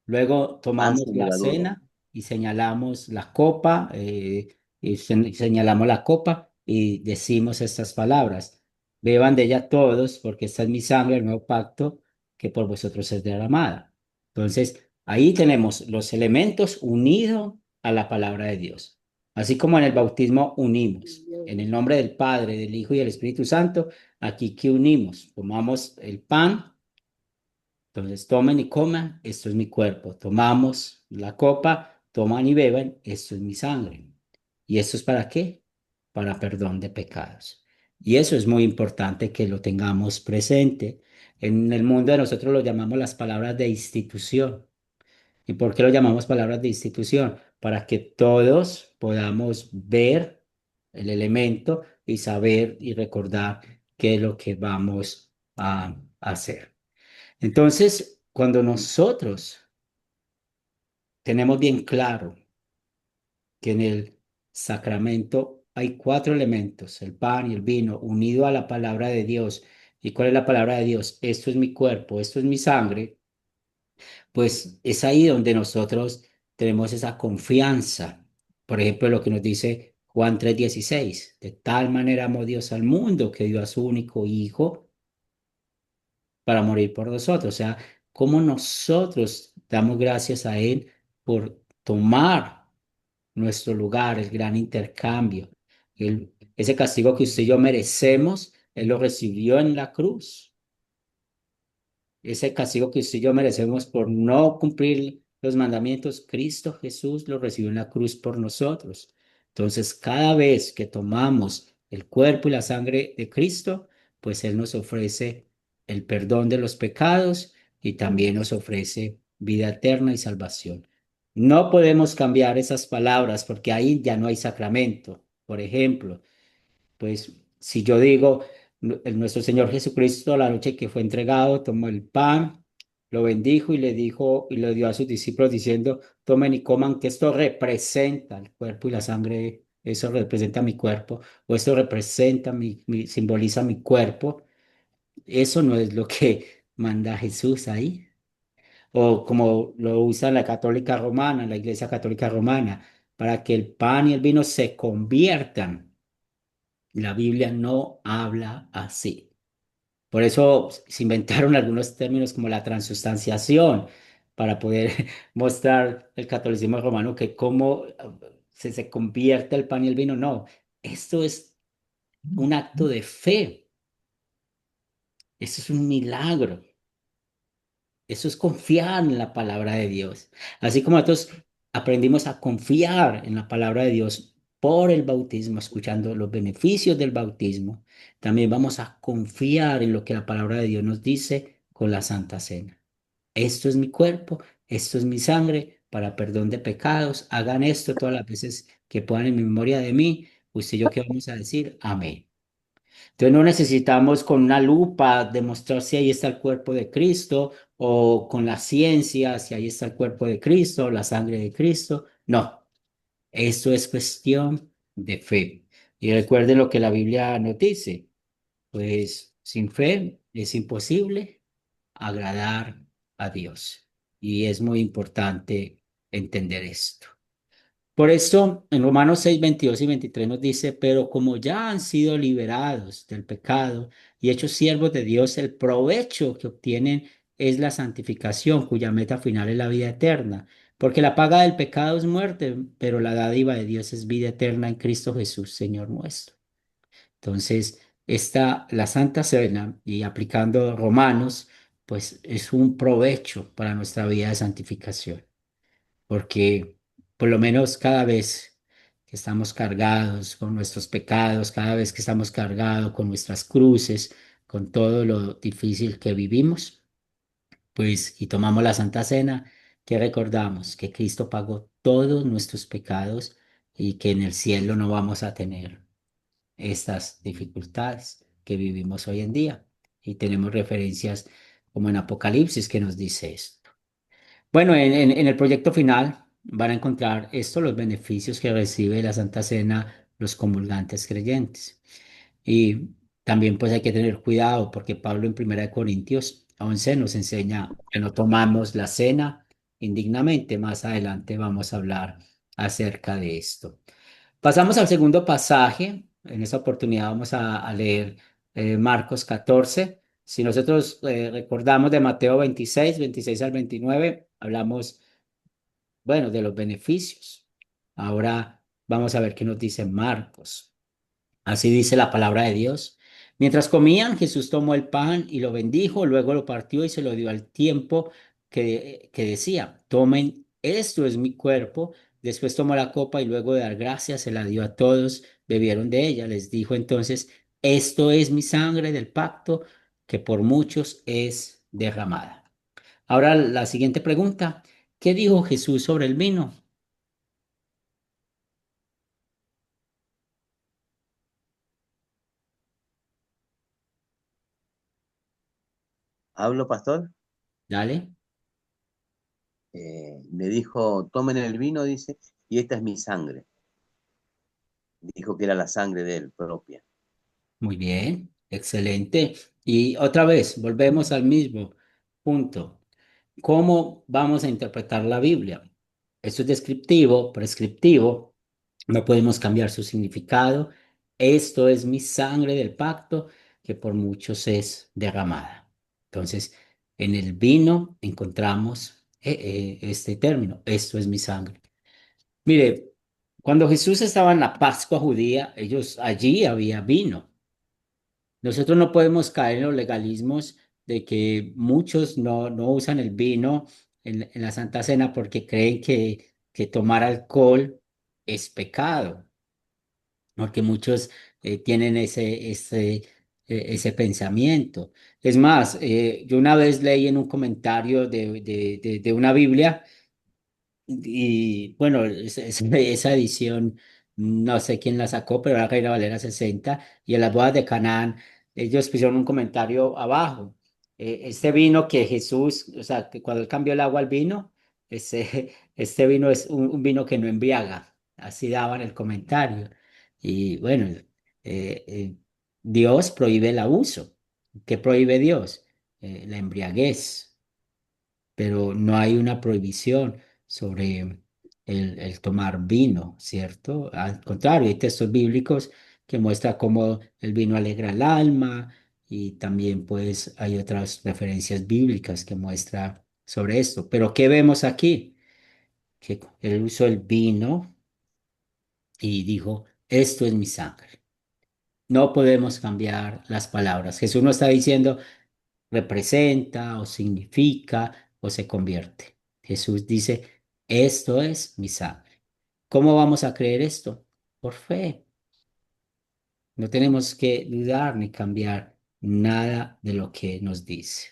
[SPEAKER 1] Luego
[SPEAKER 3] Pan
[SPEAKER 1] tomamos
[SPEAKER 3] sin
[SPEAKER 1] la
[SPEAKER 3] levadura.
[SPEAKER 1] cena y señalamos la copa, señalamos la copa y decimos estas palabras. Beban de ella todos, porque esta es mi sangre, el nuevo pacto, que por vosotros es derramada. Entonces, ahí tenemos los elementos unidos a la palabra de Dios. Así como en el bautismo unimos, en el nombre del Padre, del Hijo y del Espíritu Santo, aquí que unimos, tomamos el pan. Entonces, tomen y coman, esto es mi cuerpo. Tomamos la copa, toman y beban, esto es mi sangre. ¿Y esto es para qué? Para perdón de pecados. Y eso es muy importante que lo tengamos presente. En el mundo de nosotros lo llamamos las palabras de institución. ¿Y por qué lo llamamos palabras de institución? Para que todos podamos ver el elemento y saber y recordar qué es lo que vamos a hacer. Entonces, cuando nosotros tenemos bien claro que en el sacramento hay cuatro elementos, el pan y el vino, unido a la palabra de Dios. ¿Y cuál es la palabra de Dios? Esto es mi cuerpo, esto es mi sangre. Pues es ahí donde nosotros tenemos esa confianza. Por ejemplo, lo que nos dice Juan 3:16, de tal manera amó Dios al mundo que dio a su único hijo para morir por nosotros. O sea, cómo nosotros damos gracias a Él por tomar nuestro lugar, el gran intercambio. Ese castigo que usted y yo merecemos, Él lo recibió en la cruz. Ese castigo que usted y yo merecemos por no cumplir los mandamientos, Cristo Jesús lo recibió en la cruz por nosotros. Entonces, cada vez que tomamos el cuerpo y la sangre de Cristo, pues Él nos ofrece el perdón de los pecados y también nos ofrece vida eterna y salvación. No podemos cambiar esas palabras porque ahí ya no hay sacramento. Por ejemplo, pues si yo digo, nuestro Señor Jesucristo, la noche que fue entregado, tomó el pan, lo bendijo y le dijo y lo dio a sus discípulos diciendo, tomen y coman, que esto representa el cuerpo y la sangre, eso representa mi cuerpo, o esto representa simboliza mi cuerpo. Eso no es lo que manda Jesús ahí. O como lo usa la católica romana, la Iglesia Católica Romana, para que el pan y el vino se conviertan. La Biblia no habla así. Por eso se inventaron algunos términos como la transustanciación, para poder mostrar el catolicismo romano que cómo se convierte el pan y el vino. No, esto es un acto de fe. Esto es un milagro. Eso es confiar en la palabra de Dios. Así como nosotros aprendimos a confiar en la palabra de Dios por el bautismo, escuchando los beneficios del bautismo, también vamos a confiar en lo que la palabra de Dios nos dice con la Santa Cena. Esto es mi cuerpo, esto es mi sangre para perdón de pecados. Hagan esto todas las veces que puedan en memoria de mí. Usted y yo, ¿qué vamos a decir? Amén. Entonces no necesitamos con una lupa demostrar si ahí está el cuerpo de Cristo o con la ciencia si ahí está el cuerpo de Cristo, la sangre de Cristo. No, esto es cuestión de fe. Y recuerden lo que la Biblia nos dice, pues sin fe es imposible agradar a Dios. Y es muy importante entender esto. Por esto, en Romanos 6, 22 y 23 nos dice, pero como ya han sido liberados del pecado y hechos siervos de Dios, el provecho que obtienen es la santificación, cuya meta final es la vida eterna. Porque la paga del pecado es muerte, pero la dádiva de Dios es vida eterna en Cristo Jesús, Señor nuestro. Entonces, la Santa Cena y aplicando Romanos, pues es un provecho para nuestra vida de santificación porque por lo menos cada vez que estamos cargados con nuestros pecados, cada vez que estamos cargados con nuestras cruces, con todo lo difícil que vivimos, pues y tomamos la Santa Cena, que recordamos que Cristo pagó todos nuestros pecados y que en el cielo no vamos a tener estas dificultades que vivimos hoy en día. Y tenemos referencias como en Apocalipsis que nos dice esto. Bueno, en el proyecto final van a encontrar esto, los beneficios que recibe la Santa Cena los comulgantes creyentes. Y también pues hay que tener cuidado porque Pablo en 1 Corintios 11 nos enseña que no tomamos la cena indignamente. Más adelante vamos a hablar acerca de esto. Pasamos al segundo pasaje. En esta oportunidad vamos a leer Marcos 14. Si nosotros recordamos de Mateo 26, 26 al 29, hablamos, bueno, de los beneficios. Ahora vamos a ver qué nos dice Marcos. Así dice la palabra de Dios. Mientras comían, Jesús tomó el pan y lo bendijo, luego lo partió y se lo dio al tiempo que decía, tomen, esto es mi cuerpo. Después tomó la copa y luego de dar gracias se la dio a todos, bebieron de ella. Les dijo entonces, esto es mi sangre del pacto que por muchos es derramada. Ahora la siguiente pregunta, ¿qué dijo Jesús sobre el vino?
[SPEAKER 3] ¿Hablo, pastor?
[SPEAKER 1] Dale.
[SPEAKER 3] Le dijo, tomen el vino, dice, y esta es mi sangre. Dijo que era la sangre de él propia.
[SPEAKER 1] Muy bien, excelente. Y otra vez, volvemos al mismo punto. ¿Cómo vamos a interpretar la Biblia? Esto es descriptivo, prescriptivo, no podemos cambiar su significado. Esto es mi sangre del pacto que por muchos es derramada. Entonces, en el vino encontramos este término, esto es mi sangre. Mire, cuando Jesús estaba en la Pascua judía, ellos allí había vino. Nosotros no podemos caer en los legalismos de que muchos no usan el vino en la Santa Cena porque creen que tomar alcohol es pecado, porque muchos tienen ese pensamiento. Es más, yo una vez leí en un comentario de una Biblia y bueno, esa edición, no sé quién la sacó, pero era Reina Valera 60 y en las bodas de Canaán, ellos pusieron un comentario abajo. Este vino que Jesús, o sea, que cuando él cambió el agua al vino, este vino es un vino que no embriaga. Así daban el comentario. Y bueno, Dios prohíbe el abuso. ¿Qué prohíbe Dios? La embriaguez, pero no hay una prohibición sobre el tomar vino, ¿cierto? Al contrario, hay textos bíblicos que muestran cómo el vino alegra el alma y también pues hay otras referencias bíblicas que muestran sobre esto. Pero ¿qué vemos aquí? Que él usó el vino y dijo, esto es mi sangre. No podemos cambiar las palabras. Jesús no está diciendo, representa o significa o se convierte. Jesús dice, esto es mi sangre. ¿Cómo vamos a creer esto? Por fe. No tenemos que dudar ni cambiar nada de lo que nos dice.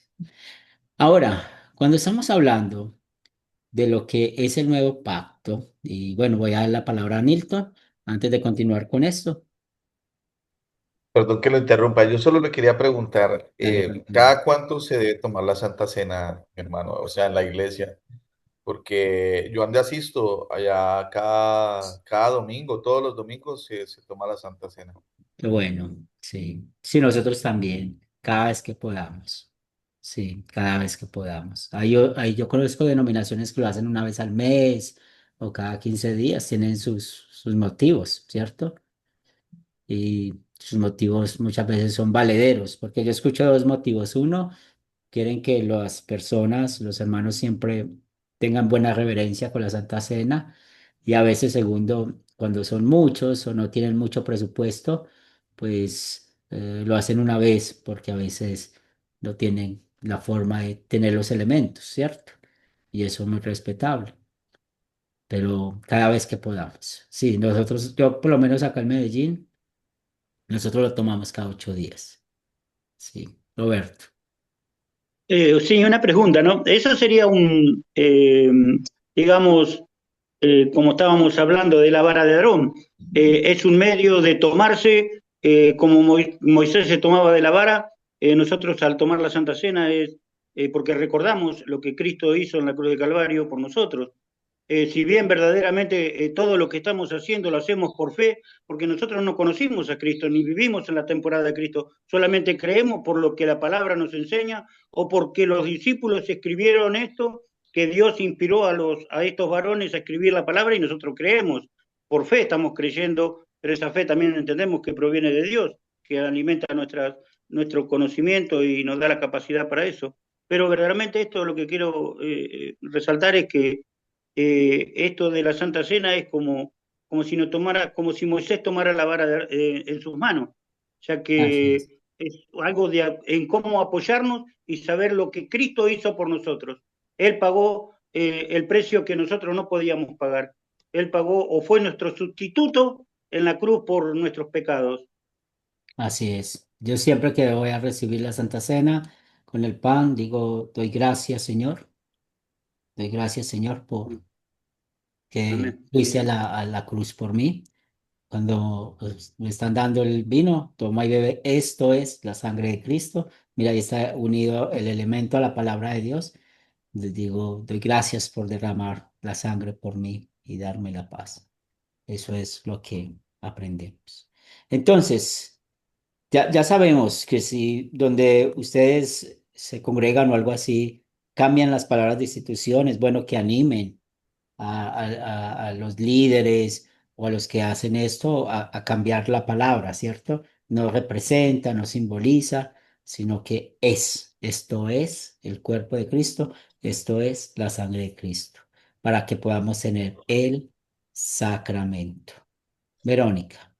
[SPEAKER 1] Ahora, cuando estamos hablando de lo que es el nuevo pacto, y bueno, voy a dar la palabra a Nilton antes de continuar con esto.
[SPEAKER 6] Perdón que lo interrumpa, yo solo le quería preguntar,
[SPEAKER 1] Dale, tranquilo.
[SPEAKER 6] ¿cada cuánto se debe tomar la Santa Cena, mi hermano? O sea, en la iglesia, porque yo ande asisto allá cada domingo, todos los domingos se toma la Santa Cena.
[SPEAKER 1] Qué bueno, sí. Sí, nosotros también, cada vez que podamos. Sí, cada vez que podamos. Ahí yo conozco denominaciones que lo hacen una vez al mes o cada 15 días, tienen sus motivos, ¿cierto? Y sus motivos muchas veces son valederos, porque yo escucho dos motivos. Uno, quieren que las personas, los hermanos siempre tengan buena reverencia con la Santa Cena y a veces segundo, cuando son muchos o no tienen mucho presupuesto, pues lo hacen una vez porque a veces no tienen la forma de tener los elementos, ¿cierto? Y eso es muy respetable, pero cada vez que podamos. Sí, nosotros, yo por lo menos acá en Medellín, nosotros lo tomamos cada 8 días. Sí, Roberto.
[SPEAKER 5] Sí, una pregunta, ¿no? Eso sería digamos, como estábamos hablando de la vara de Aarón, es un medio de tomarse, como Moisés se tomaba de la vara, nosotros al tomar la Santa Cena es porque recordamos lo que Cristo hizo en la cruz de Calvario por nosotros. Si bien verdaderamente todo lo que estamos haciendo lo hacemos por fe, porque nosotros no conocimos a Cristo ni vivimos en la temporada de Cristo, solamente creemos por lo que la palabra nos enseña o porque los discípulos escribieron esto, que Dios inspiró a estos varones a escribir la palabra y nosotros creemos. Por fe estamos creyendo, pero esa fe también entendemos que proviene de Dios, que alimenta nuestro conocimiento y nos da la capacidad para eso. Pero verdaderamente esto lo que quiero resaltar es que esto de la Santa Cena es como si no tomara, como si Moisés tomara la vara en sus manos, ya
[SPEAKER 1] Así es.
[SPEAKER 5] que es algo en cómo apoyarnos y saber lo que Cristo hizo por nosotros. Él pagó el precio que nosotros no podíamos pagar. Él pagó o fue nuestro sustituto en la cruz por nuestros pecados.
[SPEAKER 1] Así es. Yo siempre que voy a recibir la Santa Cena con el pan, digo, doy gracias, Señor. Doy gracias, Señor, por que
[SPEAKER 5] Amén.
[SPEAKER 1] fuiste a la cruz por mí. Cuando pues, me están dando el vino, toma y bebe. Esto es la sangre de Cristo. Mira, ahí está unido el elemento a la palabra de Dios. Les digo, doy gracias por derramar la sangre por mí y darme la paz. Eso es lo que aprendemos. Entonces, ya sabemos que si donde ustedes se congregan o algo así, cambian las palabras de instituciones, bueno, que animen a los líderes o a los que hacen esto a cambiar la palabra, ¿cierto? No representa, no simboliza, sino que es. Esto es el cuerpo de Cristo, esto es la sangre de Cristo, para que podamos tener el sacramento. Verónica.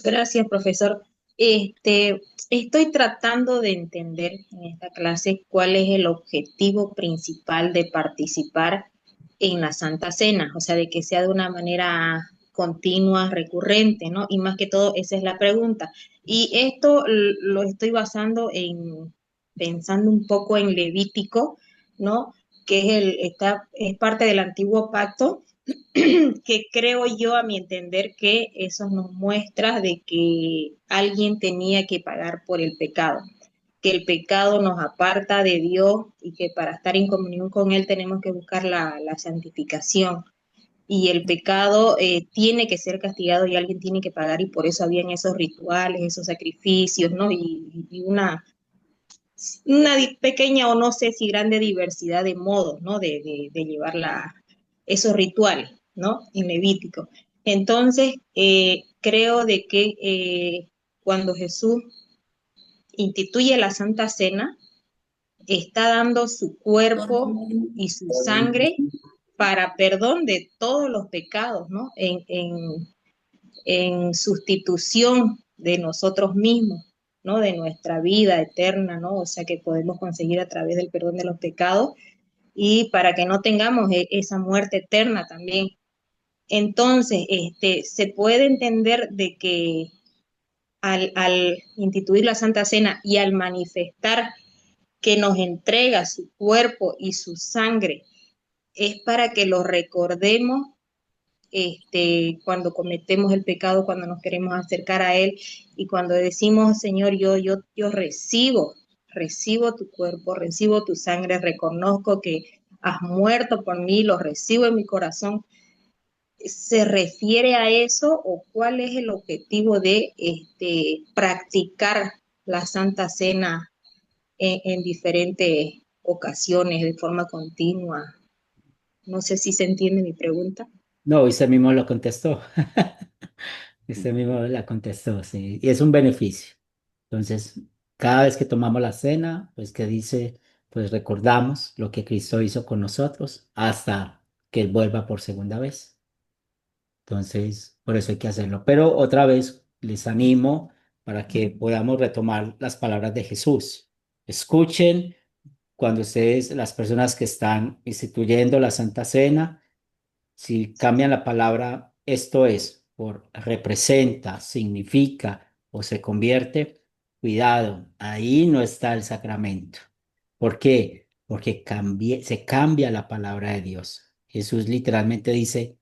[SPEAKER 7] Gracias, profesor. Estoy tratando de entender en esta clase cuál es el objetivo principal de participar en la Santa Cena, o sea, de que sea de una manera continua, recurrente, ¿no? Y más que todo, esa es la pregunta. Y esto lo estoy basando pensando un poco en Levítico, ¿no? Que es parte del antiguo pacto que creo yo, a mi entender, que eso nos muestra de que alguien tenía que pagar por el pecado, que el pecado nos aparta de Dios y que para estar en comunión con Él tenemos que buscar la santificación. Y el pecado tiene que ser castigado y alguien tiene que pagar y por eso habían esos rituales, esos sacrificios, ¿no? Y una pequeña o no sé si grande diversidad de modos, ¿no? De llevar esos rituales, ¿no? En Levítico. Entonces, creo de que cuando Jesús instituye la Santa Cena, está dando su cuerpo y su sangre para perdón de todos los pecados, ¿no? En sustitución de nosotros mismos, ¿no? De nuestra vida eterna, ¿no? O sea, que podemos conseguir a través del perdón de los pecados y para que no tengamos esa muerte eterna también. Entonces, se puede entender de que al instituir la Santa Cena y al manifestar que nos entrega su cuerpo y su sangre, es para que lo recordemos cuando cometemos el pecado, cuando nos queremos acercar a Él y cuando decimos, Señor, yo recibo tu cuerpo, recibo tu sangre, reconozco que has muerto por mí, lo recibo en mi corazón. ¿Se refiere a eso o cuál es el objetivo de practicar la Santa Cena en diferentes ocasiones de forma continua? No sé si se entiende mi pregunta.
[SPEAKER 1] No, usted mismo lo contestó. Usted mismo la contestó, sí. Y es un beneficio. Entonces, cada vez que tomamos la cena, pues que dice, pues recordamos lo que Cristo hizo con nosotros hasta que Él vuelva por segunda vez. Entonces, por eso hay que hacerlo. Pero otra vez les animo para que podamos retomar las palabras de Jesús. Escuchen cuando ustedes, las personas que están instituyendo la Santa Cena, si cambian la palabra esto es por representa, significa o se convierte, cuidado, ahí no está el sacramento. ¿Por qué? Porque se cambia la palabra de Dios. Jesús literalmente dice,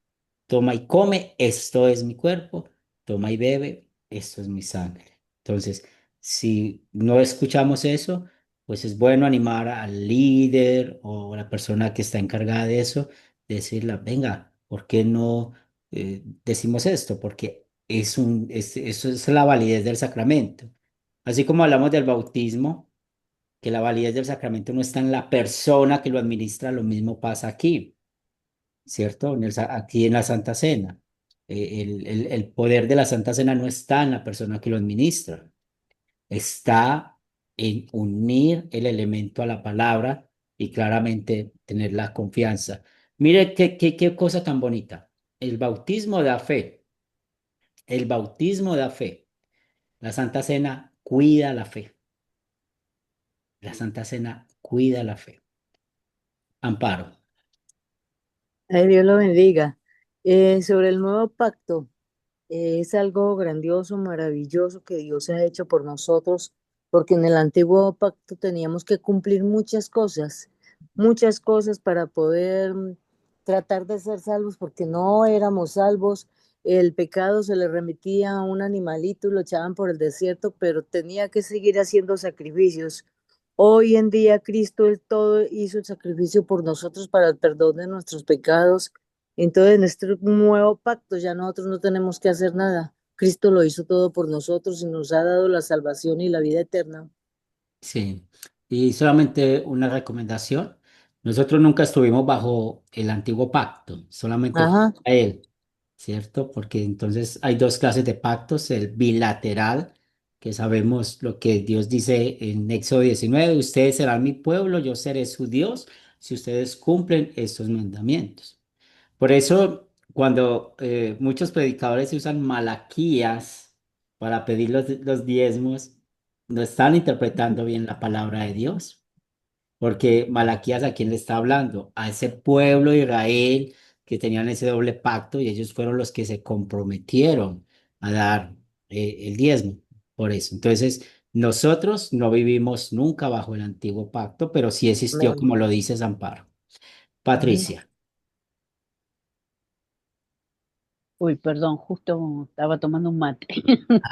[SPEAKER 1] toma y come, esto es mi cuerpo, toma y bebe, esto es mi sangre. Entonces, si no escuchamos eso, pues es bueno animar al líder o a la persona que está encargada de eso, decirle, venga, ¿por qué no decimos esto? Porque eso es la validez del sacramento. Así como hablamos del bautismo, que la validez del sacramento no está en la persona que lo administra, lo mismo pasa aquí, ¿cierto? Aquí en la Santa Cena. El poder de la Santa Cena no está en la persona que lo administra, está en unir el elemento a la palabra y claramente tener la confianza. Mire qué cosa tan bonita. El bautismo da fe, el bautismo da fe. La Santa Cena cuida la fe. La Santa Cena cuida la fe. Amparo.
[SPEAKER 8] Ay, Dios lo bendiga. Sobre el nuevo pacto, Es algo grandioso, maravilloso que Dios ha hecho por nosotros, porque en el antiguo pacto teníamos que cumplir muchas cosas para poder tratar de ser salvos, porque no éramos salvos. El pecado se le remitía a un animalito y lo echaban por el desierto, pero tenía que seguir haciendo sacrificios. Hoy en día Cristo él todo hizo el sacrificio por nosotros para el perdón de nuestros pecados. Entonces, en este nuevo pacto ya nosotros no tenemos que hacer nada. Cristo lo hizo todo por nosotros y nos ha dado la salvación y la vida eterna.
[SPEAKER 1] Sí, y solamente una recomendación. Nosotros nunca estuvimos bajo el antiguo pacto, solamente fue
[SPEAKER 8] Ajá,
[SPEAKER 1] a él, ¿cierto? Porque entonces hay dos clases de pactos, el bilateral, que sabemos lo que Dios dice en Éxodo 19: ustedes serán mi pueblo, yo seré su Dios, si ustedes cumplen estos mandamientos. Por eso, cuando muchos predicadores usan Malaquías para pedir los diezmos, no están interpretando bien la palabra de Dios, porque Malaquías, ¿a quién le está hablando? A ese pueblo de Israel que tenían ese doble pacto, y ellos fueron los que se comprometieron a dar el diezmo. Por eso, entonces, nosotros no vivimos nunca bajo el antiguo pacto, pero sí existió,
[SPEAKER 8] amén.
[SPEAKER 1] como lo dice Amparo.
[SPEAKER 8] Ujú.
[SPEAKER 1] Patricia.
[SPEAKER 4] Uy, perdón, justo estaba tomando un mate.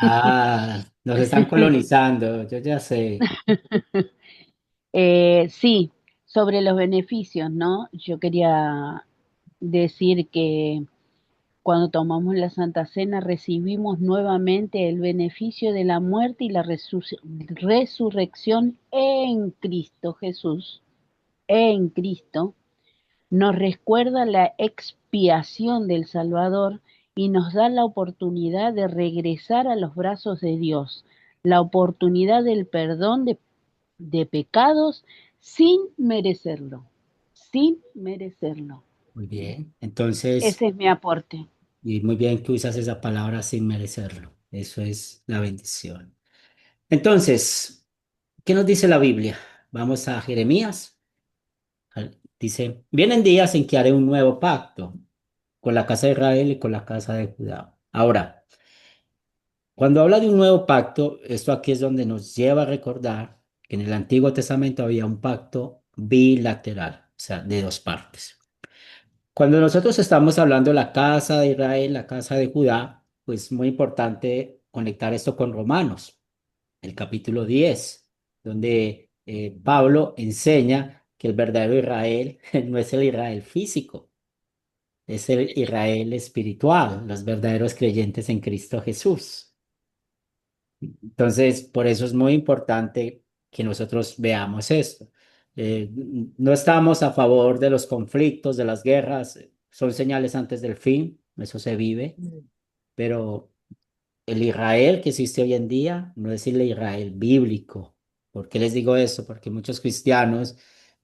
[SPEAKER 1] Ah, nos están colonizando, yo ya sé.
[SPEAKER 4] Sí, sobre los beneficios, ¿no? Yo quería decir que cuando tomamos la Santa Cena recibimos nuevamente el beneficio de la muerte y la resurrección en Cristo Jesús, en Cristo. Nos recuerda la expiación del Salvador y nos da la oportunidad de regresar a los brazos de Dios, la oportunidad del perdón de pecados sin merecerlo, sin merecerlo.
[SPEAKER 1] Muy bien. Entonces,
[SPEAKER 4] Ese es mi aporte.
[SPEAKER 1] y muy bien que usas esa palabra sin merecerlo. Eso es la bendición. Entonces, ¿qué nos dice la Biblia? Vamos a Jeremías. Dice, vienen días en que haré un nuevo pacto con la casa de Israel y con la casa de Judá. Ahora, cuando habla de un nuevo pacto, esto aquí es donde nos lleva a recordar que en el Antiguo Testamento había un pacto bilateral, o sea, de dos partes. Cuando nosotros estamos hablando de la casa de Israel, la casa de Judá, pues muy importante conectar esto con Romanos, el capítulo 10, donde Pablo enseña que el verdadero Israel no es el Israel físico, es el Israel espiritual, los verdaderos creyentes en Cristo Jesús. Entonces, por eso es muy importante que nosotros veamos esto. No estamos a favor de los conflictos, de las guerras, son señales antes del fin, eso se vive, pero el Israel que existe hoy en día no es el Israel bíblico. ¿Por qué les digo eso? Porque muchos cristianos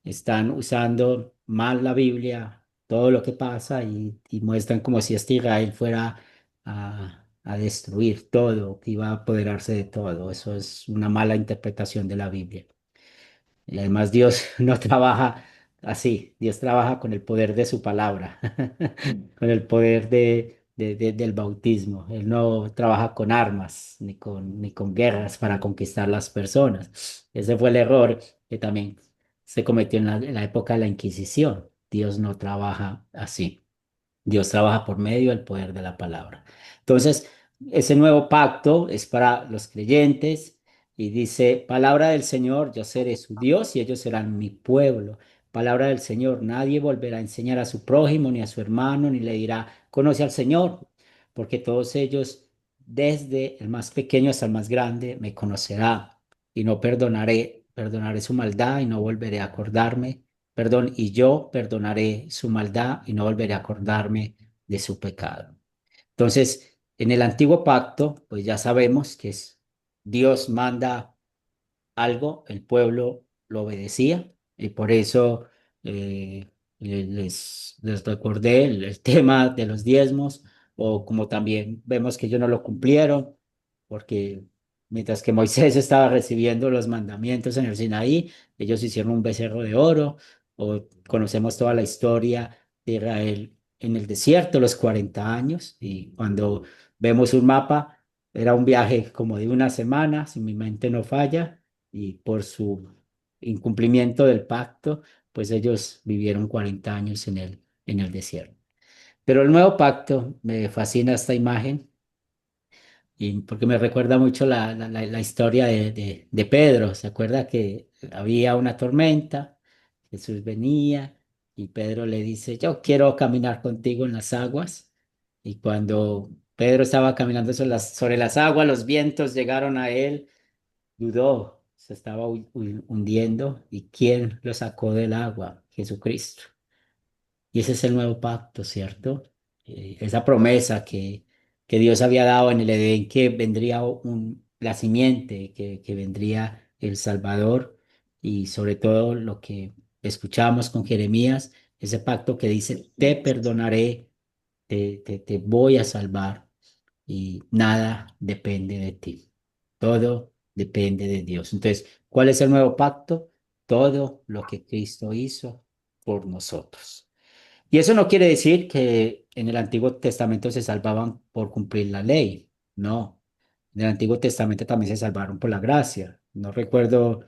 [SPEAKER 1] están usando mal la Biblia, todo lo que pasa, y muestran como si este Israel fuera a destruir todo, que iba a apoderarse de todo. Eso es una mala interpretación de la Biblia. Y además Dios no trabaja así, Dios trabaja con el poder de su palabra, con el poder del bautismo. Él no trabaja con armas ni con guerras para conquistar las personas. Ese fue el error que también se cometió en la época de la Inquisición. Dios no trabaja así. Dios trabaja por medio del poder de la palabra. Entonces, ese nuevo pacto es para los creyentes y dice, palabra del Señor, yo seré su Dios y ellos serán mi pueblo. Palabra del Señor, nadie volverá a enseñar a su prójimo ni a su hermano, ni le dirá, conoce al Señor, porque todos ellos, desde el más pequeño hasta el más grande, me conocerá y no perdonaré su maldad y no volveré a acordarme. Perdón, y yo perdonaré su maldad y no volveré a acordarme de su pecado. Entonces, en el antiguo pacto, pues ya sabemos que es Dios manda algo, el pueblo lo obedecía y por eso les recordé el tema de los diezmos, o como también vemos que ellos no lo cumplieron, porque mientras que Moisés estaba recibiendo los mandamientos en el Sinaí, ellos hicieron un becerro de oro, o conocemos toda la historia de Israel en el desierto, los 40 años, y cuando vemos un mapa, era un viaje como de una semana, si mi mente no falla, y por su incumplimiento del pacto, pues ellos vivieron 40 años en el desierto. Pero el nuevo pacto, me fascina esta imagen, y porque me recuerda mucho la historia de Pedro. ¿Se acuerda que había una tormenta? Jesús venía y Pedro le dice, yo quiero caminar contigo en las aguas. Y cuando Pedro estaba caminando sobre las aguas, los vientos llegaron a él, dudó, se estaba hundiendo. ¿Y quién lo sacó del agua? Jesucristo. Y ese es el nuevo pacto, ¿cierto? Esa promesa que Dios había dado en el Edén, que vendría la simiente, que vendría el Salvador, y sobre todo lo que escuchamos con Jeremías, ese pacto que dice, te perdonaré, te voy a salvar, y nada depende de ti. Todo depende de Dios. Entonces, ¿cuál es el nuevo pacto? Todo lo que Cristo hizo por nosotros. Y eso no quiere decir que en el Antiguo Testamento se salvaban por cumplir la ley. No. En el Antiguo Testamento también se salvaron por la gracia. No recuerdo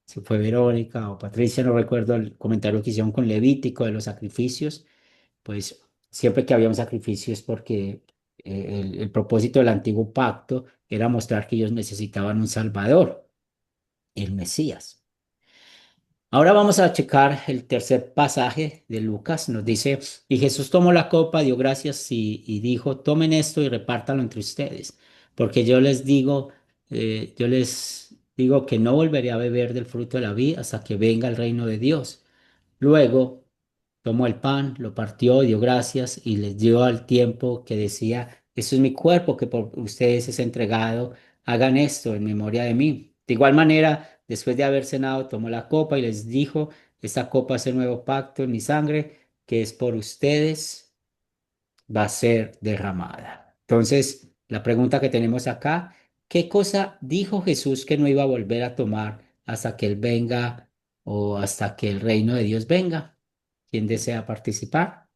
[SPEAKER 1] si fue Verónica o Patricia, no recuerdo el comentario que hicieron con Levítico de los sacrificios. Pues siempre que había un sacrificio es porque el propósito del antiguo pacto era mostrar que ellos necesitaban un Salvador, el Mesías. Ahora vamos a checar el tercer pasaje de Lucas. Nos dice, y Jesús tomó la copa, dio gracias y dijo, tomen esto y repártanlo entre ustedes, porque yo les digo que no volveré a beber del fruto de la vid hasta que venga el reino de Dios. Luego tomó el pan, lo partió, dio gracias y les dio al tiempo que decía, esto es mi cuerpo que por ustedes es entregado, hagan esto en memoria de mí. De igual manera, después de haber cenado, tomó la copa y les dijo, esta copa es el nuevo pacto en mi sangre, que es por ustedes, va a ser derramada. Entonces, la pregunta que tenemos acá, ¿qué cosa dijo Jesús que no iba a volver a tomar hasta que Él venga o hasta que el reino de Dios venga? ¿Quién desea participar?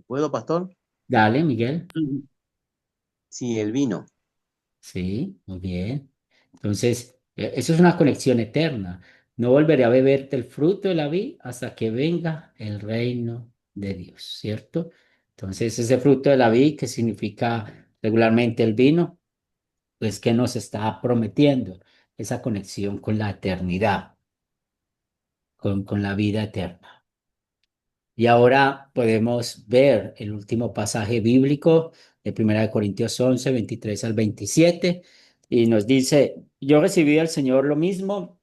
[SPEAKER 3] ¿Puedo, pastor?
[SPEAKER 1] Dale, Miguel.
[SPEAKER 3] Sí, el vino.
[SPEAKER 1] Sí, muy bien. Entonces, eso es una conexión eterna. No volveré a beber del fruto de la vid hasta que venga el reino de Dios, ¿cierto? Entonces, ese fruto de la vid, que significa regularmente el vino, pues que nos está prometiendo esa conexión con la eternidad, con la vida eterna. Y ahora podemos ver el último pasaje bíblico de 1 Corintios 11 23 al 27 y nos dice, yo recibí del Señor lo mismo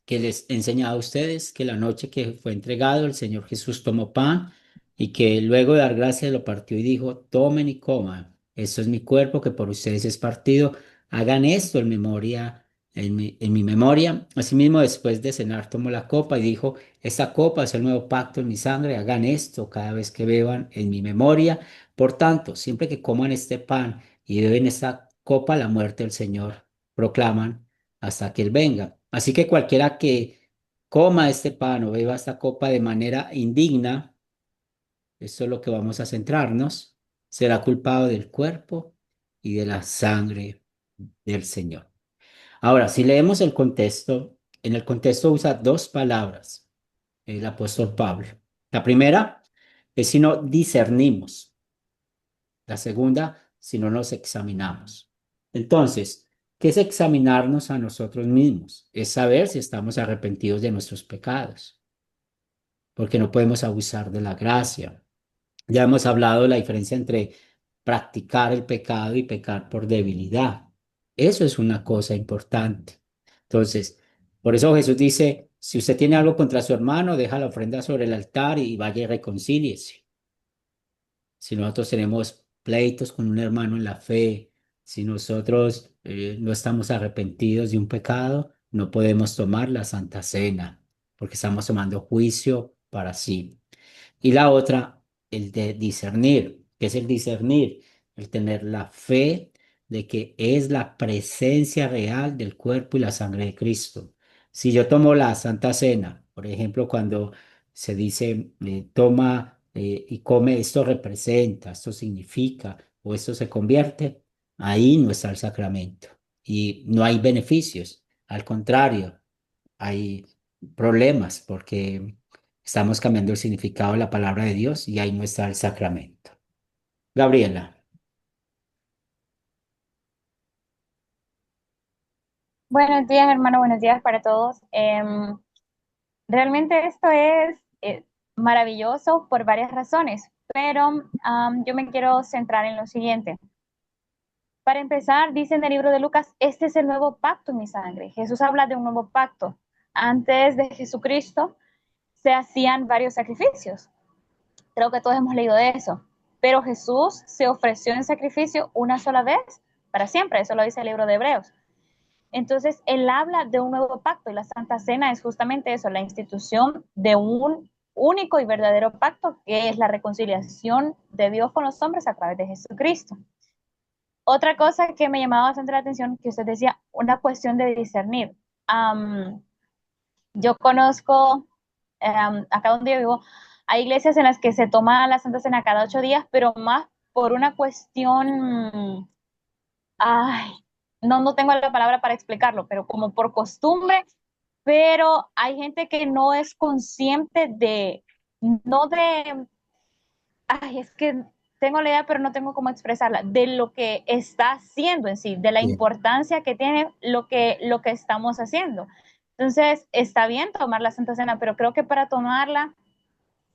[SPEAKER 1] que les he enseñado a ustedes, que la noche que fue entregado, el Señor Jesús tomó pan y que luego de dar gracias lo partió y dijo, tomen y coman, esto es mi cuerpo que por ustedes es partido, hagan esto en memoria, en mi memoria. Asimismo, después de cenar, tomó la copa y dijo, esta copa es el nuevo pacto en mi sangre, hagan esto cada vez que beban en mi memoria. Por tanto, siempre que coman este pan y beben esta copa, la muerte del Señor proclaman hasta que Él venga. Así que cualquiera que coma este pan o beba esta copa de manera indigna, esto es lo que vamos a centrarnos, será culpado del cuerpo y de la sangre del Señor. Ahora, si leemos el contexto, en el contexto usa dos palabras el apóstol Pablo. La primera es si no discernimos. La segunda, si no nos examinamos. Entonces, ¿qué es examinarnos a nosotros mismos? Es saber si estamos arrepentidos de nuestros pecados, porque no podemos abusar de la gracia. Ya hemos hablado de la diferencia entre practicar el pecado y pecar por debilidad. Eso es una cosa importante. Entonces, por eso Jesús dice, si usted tiene algo contra su hermano, deja la ofrenda sobre el altar y vaya y reconcíliese. Si nosotros tenemos pleitos con un hermano en la fe, si nosotros no estamos arrepentidos de un pecado, no podemos tomar la Santa Cena, porque estamos tomando juicio para sí. Y la otra, el de discernir. ¿Qué es el discernir? El tener la fe de que es la presencia real del cuerpo y la sangre de Cristo. Si yo tomo la Santa Cena Por ejemplo, cuando se dice, toma y come, esto representa, esto significa o esto se convierte, ahí no está el sacramento y no hay beneficios. Al contrario, hay problemas porque estamos cambiando el significado de la palabra de Dios y ahí no está el sacramento. Gabriela.
[SPEAKER 9] Buenos días, hermano, buenos días para todos. Realmente esto es maravilloso por varias razones, pero yo me quiero centrar en lo siguiente. Para empezar, dice en el libro de Lucas, este es el nuevo pacto en mi sangre. Jesús habla de un nuevo pacto. Antes de Jesucristo se hacían varios sacrificios. Creo que todos hemos leído de eso. Pero Jesús se ofreció en sacrificio una sola vez para siempre. Eso lo dice el libro de Hebreos. Entonces, él habla de un nuevo pacto y la Santa Cena es justamente eso, la institución de un único y verdadero pacto que es la reconciliación de Dios con los hombres a través de Jesucristo. Otra cosa que me llamaba bastante la atención, que usted decía, una cuestión de discernir. Yo conozco, acá donde yo vivo, hay iglesias en las que se toma la Santa Cena cada 8 días, pero más por una cuestión, ay, no tengo la palabra para explicarlo, pero como por costumbre, pero hay gente que no es consciente de, no de, ay, es que tengo la idea, pero no tengo cómo expresarla, de lo que está haciendo en sí, de la
[SPEAKER 1] Bien.
[SPEAKER 9] importancia que tiene lo que estamos haciendo. Entonces, está bien tomar la Santa Cena, pero creo que para tomarla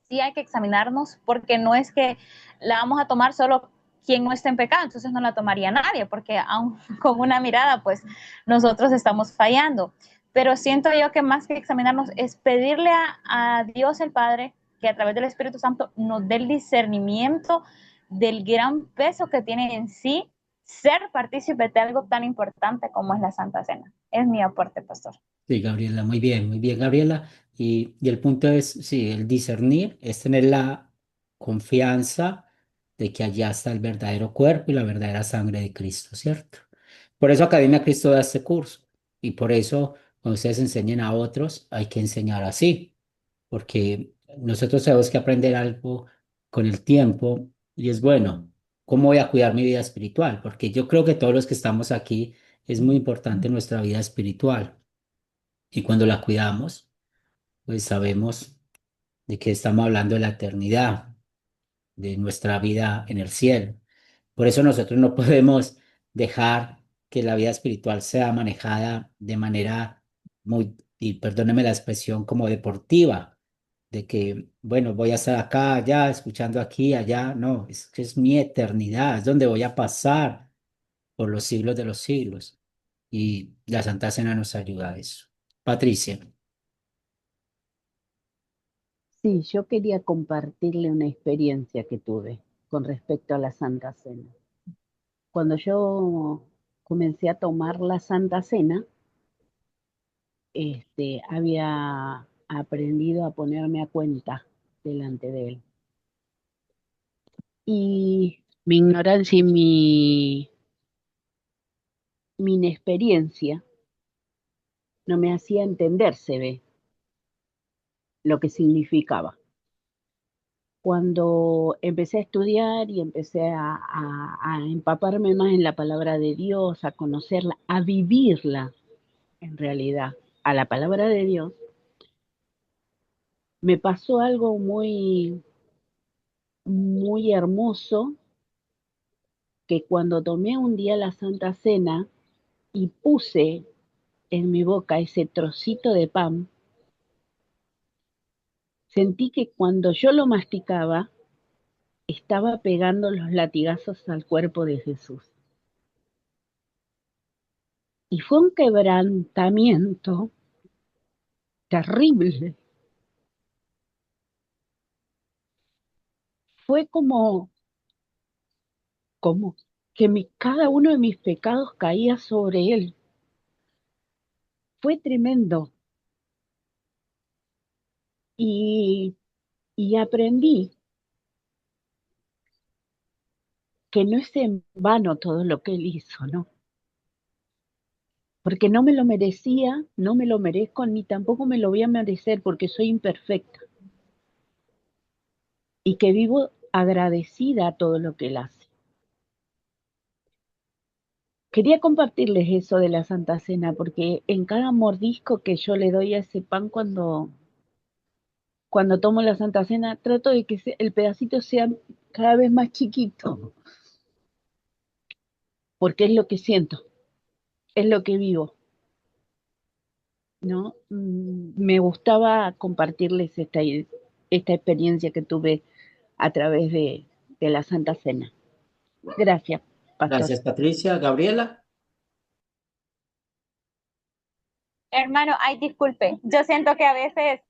[SPEAKER 9] sí hay que examinarnos, porque no es que la vamos a tomar solo quien no esté en pecado, entonces no la tomaría nadie, porque aún con una mirada, pues nosotros estamos fallando. Pero siento yo que más que examinarnos es pedirle a Dios el Padre que a través del Espíritu Santo nos dé el discernimiento del gran peso que tiene en sí ser partícipe de algo tan importante como es la Santa Cena. Es mi aporte, pastor.
[SPEAKER 1] Sí, Gabriela, muy bien, Gabriela. Y el punto es, sí, el discernir es tener la confianza de que allá está el verdadero cuerpo y la verdadera sangre de Cristo, ¿cierto? Por eso Academia Cristo da este curso y por eso cuando ustedes enseñen a otros hay que enseñar así, porque nosotros tenemos que aprender algo con el tiempo y es bueno, ¿cómo voy a cuidar mi vida espiritual? Porque yo creo que todos los que estamos aquí es muy importante nuestra vida espiritual. Y cuando la cuidamos, pues sabemos de que estamos hablando de la eternidad, de nuestra vida en el cielo. Por eso nosotros no podemos dejar que la vida espiritual sea manejada de manera muy, y perdóneme la expresión, como deportiva, de que, bueno, voy a estar acá, allá, escuchando aquí, allá. No, es que es mi eternidad, es donde voy a pasar por los siglos de los siglos. Y la Santa Cena nos ayuda a eso. Patricia.
[SPEAKER 4] Sí, yo quería compartirle una experiencia que tuve con respecto a la Santa Cena. Cuando yo comencé a tomar la Santa Cena, había aprendido a ponerme a cuenta delante de él. Y mi ignorancia y mi inexperiencia no me hacía entender, se ve, lo que significaba. Cuando empecé a estudiar y empecé a empaparme más en la palabra de Dios, a conocerla, a vivirla en realidad, a la palabra de Dios, me pasó algo muy, muy hermoso, que cuando tomé un día la Santa Cena y puse en mi boca ese trocito de pan, sentí que cuando yo lo masticaba, estaba pegando los latigazos al cuerpo de Jesús. Y fue un quebrantamiento terrible. Fue como que cada uno de mis pecados caía sobre él. Fue tremendo. Y, y aprendí que no es en vano todo lo que él hizo, ¿no? porque no me lo merecía, no me lo merezco, ni tampoco me lo voy a merecer porque soy imperfecta y que vivo agradecida a todo lo que Él hace. Quería compartirles eso de la Santa Cena, porque en cada mordisco que yo le doy a ese pan cuando tomo la Santa Cena, trato de que el pedacito sea cada vez más chiquito, porque es lo que siento, es lo que vivo, ¿no? Me gustaba compartirles esta experiencia que tuve a través de la Santa Cena. Gracias, pastor.
[SPEAKER 1] Gracias, Patricia. Gabriela.
[SPEAKER 9] Hermano, ay, disculpe, yo siento que a veces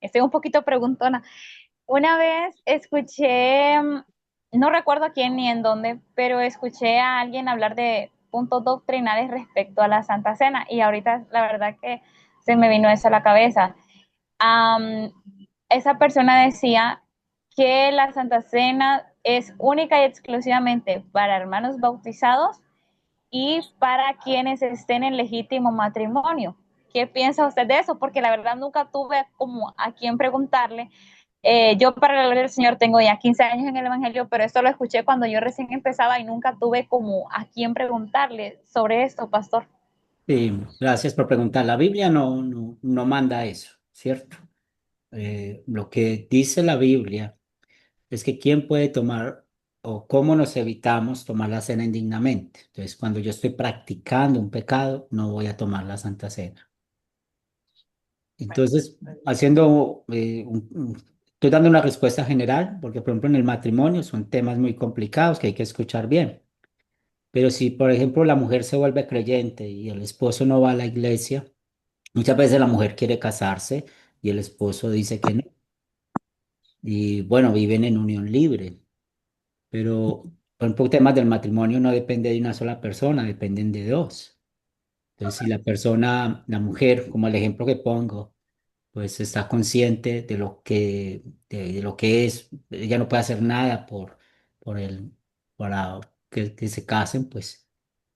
[SPEAKER 9] estoy un poquito preguntona. Una vez escuché, no recuerdo a quién ni en dónde, pero escuché a alguien hablar de puntos doctrinales respecto a la Santa Cena y ahorita la verdad que se me vino eso a la cabeza. Am, Esa persona decía que la Santa Cena es única y exclusivamente para hermanos bautizados y para quienes estén en legítimo matrimonio. ¿Qué piensa usted de eso? Porque la verdad nunca tuve como a quién preguntarle. Yo para la gloria del Señor tengo ya 15 años en el Evangelio, pero esto lo escuché cuando yo recién empezaba y nunca tuve como a quién preguntarle sobre esto, pastor.
[SPEAKER 1] Sí, gracias por preguntar. La Biblia no manda eso, ¿cierto? Lo que dice la Biblia es que quién puede tomar o cómo nos evitamos tomar la cena indignamente. Entonces, cuando yo estoy practicando un pecado, no voy a tomar la Santa Cena. Entonces, haciendo, estoy dando una respuesta general, porque por ejemplo en el matrimonio son temas muy complicados que hay que escuchar bien. Pero si, por ejemplo, la mujer se vuelve creyente y el esposo no va a la iglesia, muchas veces la mujer quiere casarse y el esposo dice que no. Y bueno, viven en unión libre. Pero, por ejemplo, temas del matrimonio no depende de una sola persona, dependen de dos. Entonces, si la persona, la mujer, como el ejemplo que pongo, pues está consciente de lo que es, ella no puede hacer nada por el, para que se casen, pues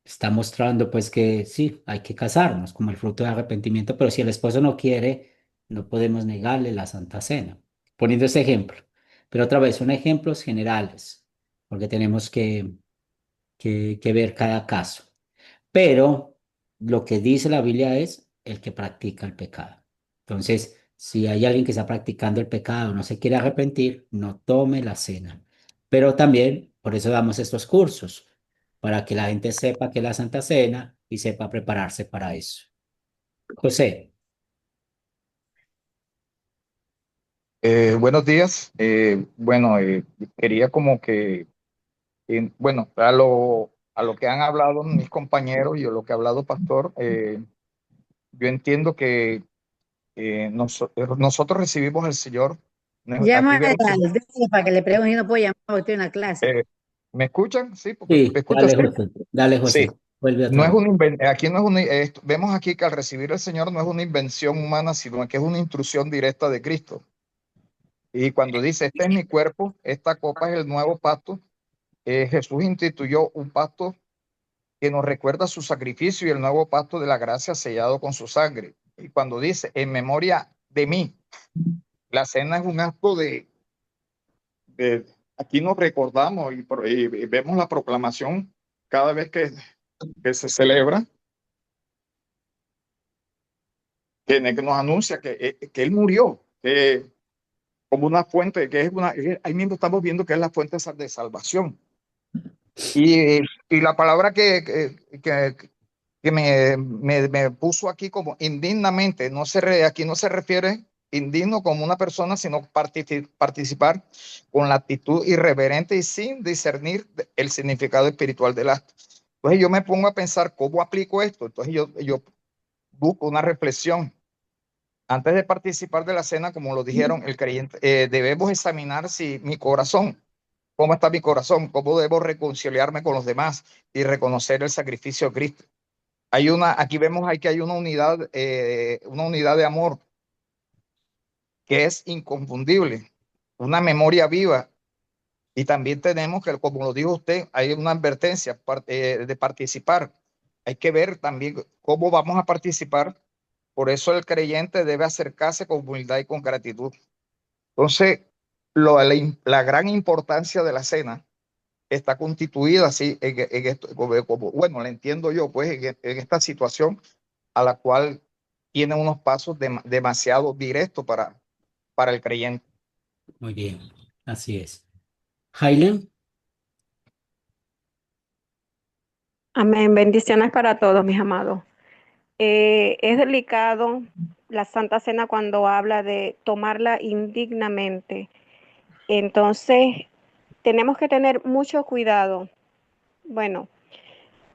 [SPEAKER 1] está mostrando pues que sí, hay que casarnos como el fruto de arrepentimiento, pero si el esposo no quiere, no podemos negarle la Santa Cena. Poniendo ese ejemplo. Pero otra vez, son ejemplos generales, porque tenemos que ver cada caso. Pero lo que dice la Biblia es el que practica el pecado. Entonces, si hay alguien que está practicando el pecado, no se quiere arrepentir, no tome la cena. Pero también, por eso damos estos cursos, para que la gente sepa que es la Santa Cena y sepa prepararse para eso. José,
[SPEAKER 10] Buenos días. Quería como que, bueno, a lo que han hablado mis compañeros y a lo que ha hablado Pastor, yo entiendo que nosotros recibimos al Señor.
[SPEAKER 11] Llama
[SPEAKER 10] Aquí vemos,
[SPEAKER 11] al técnico para que le pregunte, yo no puedo llamar porque estoy en la clase.
[SPEAKER 10] ¿me escuchan? Sí, porque
[SPEAKER 1] sí,
[SPEAKER 10] me escuchan, sí.
[SPEAKER 1] Dale,
[SPEAKER 10] Sí,
[SPEAKER 1] José, vuelve
[SPEAKER 10] no
[SPEAKER 1] otra
[SPEAKER 10] es
[SPEAKER 1] vez.
[SPEAKER 10] aquí no es vemos aquí que al recibir al Señor no es una invención humana, sino que es una instrucción directa de Cristo. Y cuando dice, este es mi cuerpo, esta copa es el nuevo pacto. Jesús instituyó un pacto que nos recuerda su sacrificio y el nuevo pacto de la gracia sellado con su sangre. Y cuando dice, en memoria de mí, la cena es un acto aquí nos recordamos y vemos la proclamación cada vez que se celebra, que nos anuncia que Él murió, como una fuente, ahí mismo estamos viendo que es la fuente de salvación. Y la palabra que me puso aquí como indignamente, aquí no se refiere indigno como una persona, sino participar con la actitud irreverente y sin discernir el significado espiritual del acto. Entonces yo me pongo a pensar cómo aplico esto. Entonces yo busco una reflexión. Antes de participar de la cena, como lo dijeron, el creyente, debemos examinar si mi corazón, cómo está mi corazón, cómo debo reconciliarme con los demás y reconocer el sacrificio de Cristo. Aquí vemos que hay una unidad de amor que es inconfundible, una memoria viva. Y también tenemos que, como lo dijo usted, hay una advertencia de participar. hay que ver también cómo vamos a participar. Por eso el creyente debe acercarse con humildad y con gratitud. Entonces, la gran importancia de la cena está constituida así en esto, bueno, la entiendo yo, pues en esta situación a la cual tiene unos pasos demasiado directos para el creyente.
[SPEAKER 1] Muy bien, así es. Hailem,
[SPEAKER 12] Amén. Bendiciones para todos, mis amados. Es delicado la Santa Cena cuando habla de tomarla indignamente. Entonces, tenemos que tener mucho cuidado. Bueno,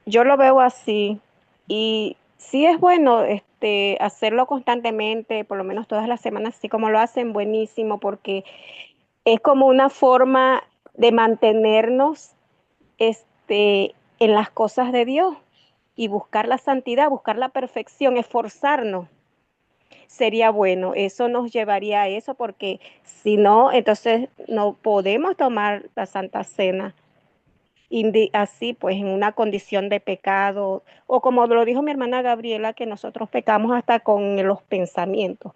[SPEAKER 12] yo lo veo así y sí es bueno hacerlo constantemente, por lo menos todas las semanas, así como lo hacen, buenísimo, porque es como una forma de mantenernos en las cosas de Dios y buscar la santidad, buscar la perfección, esforzarnos. Sería bueno, eso nos llevaría a eso, porque si no, entonces no podemos tomar la Santa Cena así, pues en una condición de pecado, o como lo dijo mi hermana Gabriela, que nosotros pecamos hasta con los pensamientos,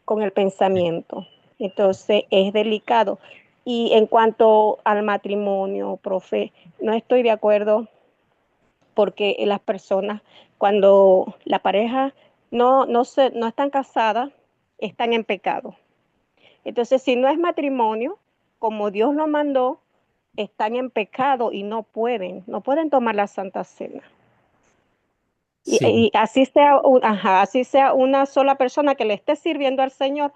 [SPEAKER 12] con el pensamiento. Entonces es delicado. Y en cuanto al matrimonio, profe, no estoy de acuerdo porque las personas, cuando la pareja no están casadas, están en pecado. Entonces, si no es matrimonio, como Dios lo mandó, están en pecado y no pueden tomar la Santa Cena.
[SPEAKER 1] sí,
[SPEAKER 12] Y así sea una sola persona que le esté sirviendo al Señor,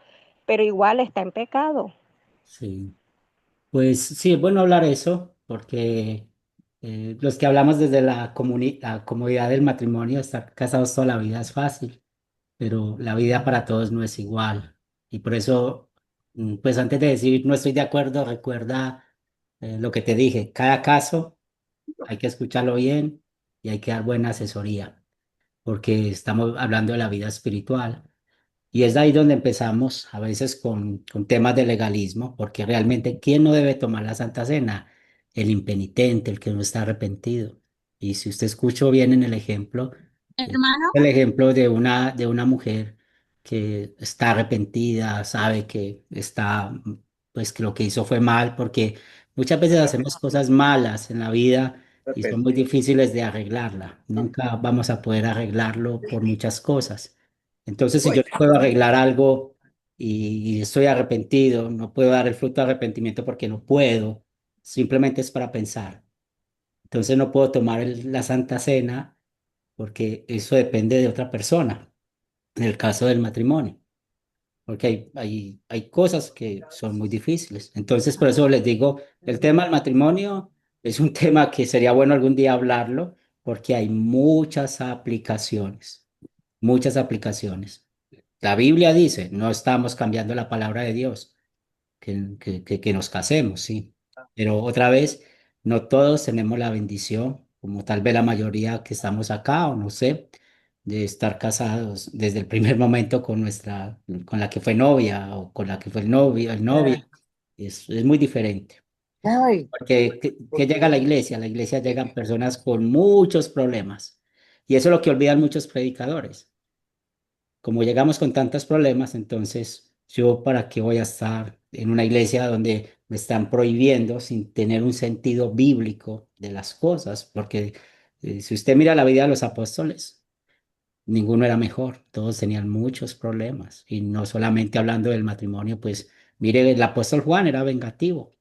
[SPEAKER 12] pero igual está en pecado.
[SPEAKER 1] sí. Pues sí, es bueno hablar eso, porque los que hablamos desde la comodidad del matrimonio, estar casados toda la vida es fácil, pero la vida para todos no es igual. Y por eso, pues antes de decir no estoy de acuerdo, recuerda lo que te dije, cada caso hay que escucharlo bien y hay que dar buena asesoría, porque estamos hablando de la vida espiritual. Y es ahí donde empezamos a veces con temas de legalismo, porque realmente, ¿quién no debe tomar la Santa Cena? El impenitente, el que no está arrepentido. Y si usted escuchó bien en el ejemplo,
[SPEAKER 11] Hermano.
[SPEAKER 1] el ejemplo de una mujer que está arrepentida, sabe que está, pues que lo que hizo fue mal, porque muchas veces hacemos cosas malas en la vida y son muy difíciles de arreglarla. Nunca vamos a poder arreglarlo por muchas cosas. Entonces, si yo no puedo arreglar algo y estoy arrepentido, no puedo dar el fruto de arrepentimiento porque no puedo, simplemente es para pensar. Entonces no puedo tomar la Santa Cena porque eso depende de otra persona, en el caso del matrimonio, porque hay cosas que son muy difíciles. Entonces, por eso les digo, el tema del matrimonio es un tema que sería bueno algún día hablarlo, porque hay muchas aplicaciones, muchas aplicaciones. La Biblia dice, no estamos cambiando la palabra de Dios, que nos casemos, sí. Pero otra vez, no todos tenemos la bendición, como tal vez la mayoría que estamos acá, o no sé, de estar casados desde el primer momento con con la que fue novia o con la que fue el novio. Es muy diferente.
[SPEAKER 8] Ay,
[SPEAKER 1] Porque que llega a la iglesia llegan personas con muchos problemas. Y eso es lo que olvidan muchos predicadores. Como llegamos con tantos problemas, entonces yo para qué voy a estar en una iglesia donde me están prohibiendo sin tener un sentido bíblico de las cosas, porque si usted mira la vida de los apóstoles, ninguno era mejor, todos tenían muchos problemas y no solamente hablando del matrimonio, pues mire, el apóstol Juan era vengativo,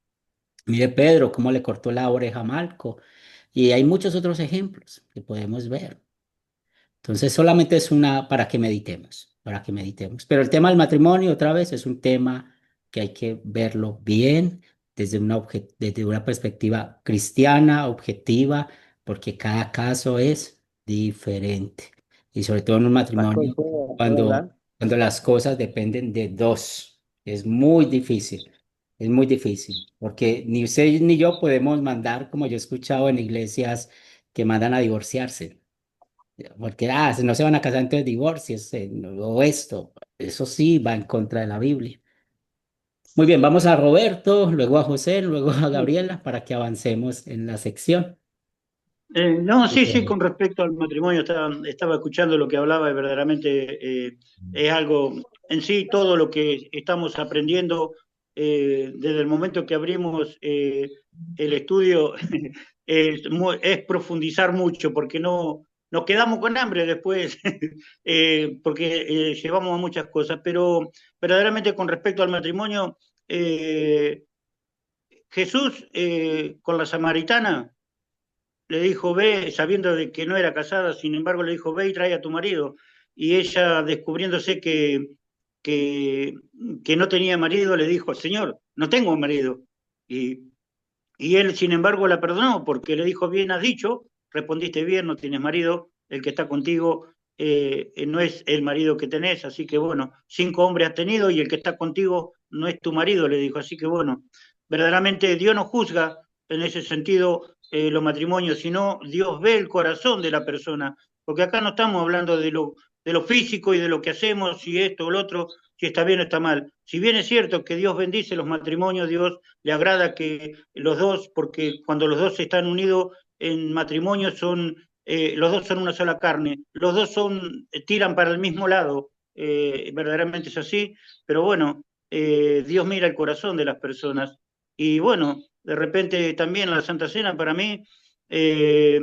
[SPEAKER 1] mire Pedro cómo le cortó la oreja a Malco y hay muchos otros ejemplos que podemos ver. Entonces solamente es una para que meditemos, para que meditemos. Pero el tema del matrimonio, otra vez, es un tema que hay que verlo bien desde una perspectiva cristiana, objetiva, porque cada caso es diferente. Y sobre todo en un
[SPEAKER 3] Pastor,
[SPEAKER 1] matrimonio,
[SPEAKER 3] ¿puedo hablar?
[SPEAKER 1] cuando las cosas dependen de dos, es muy difícil. Es muy difícil, porque ni usted ni yo podemos mandar, como yo he escuchado en iglesias que mandan a divorciarse. Porque, si no se van a casar, entonces divorcios, o esto. Eso sí va en contra de la Biblia. Muy bien, vamos a Roberto, luego a José, luego a Gabriela para que avancemos en la sección.
[SPEAKER 5] No, sí, sí,
[SPEAKER 1] Ok.
[SPEAKER 5] con respecto al matrimonio, estaba escuchando lo que hablaba y verdaderamente es algo en sí, todo lo que estamos aprendiendo desde el momento que abrimos el estudio es profundizar mucho, porque no nos quedamos con hambre después, porque llevamos a muchas cosas, pero verdaderamente con respecto al matrimonio, Jesús con la samaritana le dijo, ve, sabiendo de que no era casada, sin embargo le dijo, ve y trae a tu marido. Y ella, descubriéndose que, que no tenía marido, le dijo, Señor, no tengo marido. Y, y él, sin embargo, la perdonó porque le dijo, bien has dicho, respondiste bien, no tienes marido, el que está contigo no es el marido que tenés, así que bueno, 5 hombres has tenido y el que está contigo no es tu marido, le dijo, así que bueno, verdaderamente Dios no juzga en ese sentido los matrimonios, sino Dios ve el corazón de la persona, porque acá no estamos hablando de lo físico y de lo que hacemos, si esto o lo otro, si está bien o está mal. Si bien es cierto que Dios bendice los matrimonios, Dios le agrada que los dos, porque cuando los dos están unidos en matrimonio los dos son una sola carne, los dos tiran para el mismo lado, verdaderamente es así, pero bueno, Dios mira el corazón de las personas. Y bueno, de repente también la Santa Cena para mí, eh,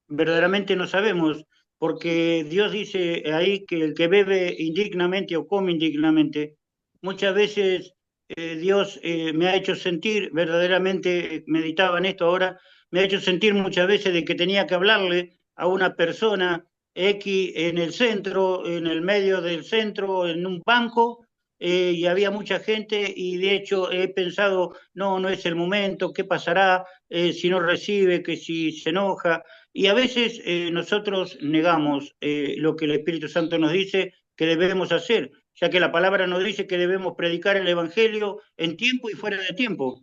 [SPEAKER 5] verdaderamente no sabemos, porque Dios dice ahí que el que bebe indignamente o come indignamente, muchas veces Dios me ha hecho sentir, verdaderamente meditaba en esto ahora, me ha hecho sentir muchas veces de que tenía que hablarle a una persona X en el centro, en el medio del centro, en un banco, y había mucha gente y de hecho he pensado, no, no es el momento, ¿qué pasará si no recibe, que si se enoja? Y a veces nosotros negamos lo que el Espíritu Santo nos dice que debemos hacer, ya que la palabra nos dice que debemos predicar el Evangelio en tiempo y fuera de tiempo.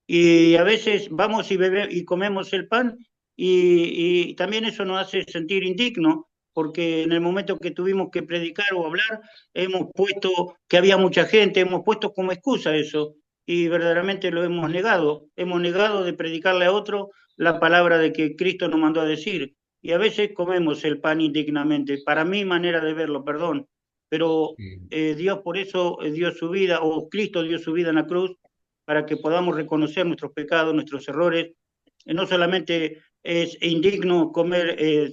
[SPEAKER 5] Y a veces vamos y comemos el pan y también eso nos hace sentir indigno, porque en el momento que tuvimos que predicar o hablar, hemos puesto que había mucha gente, hemos puesto como excusa eso y verdaderamente lo hemos negado de predicarle a otro la palabra de que Cristo nos mandó a decir. Y a veces comemos el pan indignamente, para mi manera de verlo, perdón, pero Dios por eso dio su vida, o Cristo dio su vida en la cruz para que podamos reconocer nuestros pecados, nuestros errores. No solamente es indigno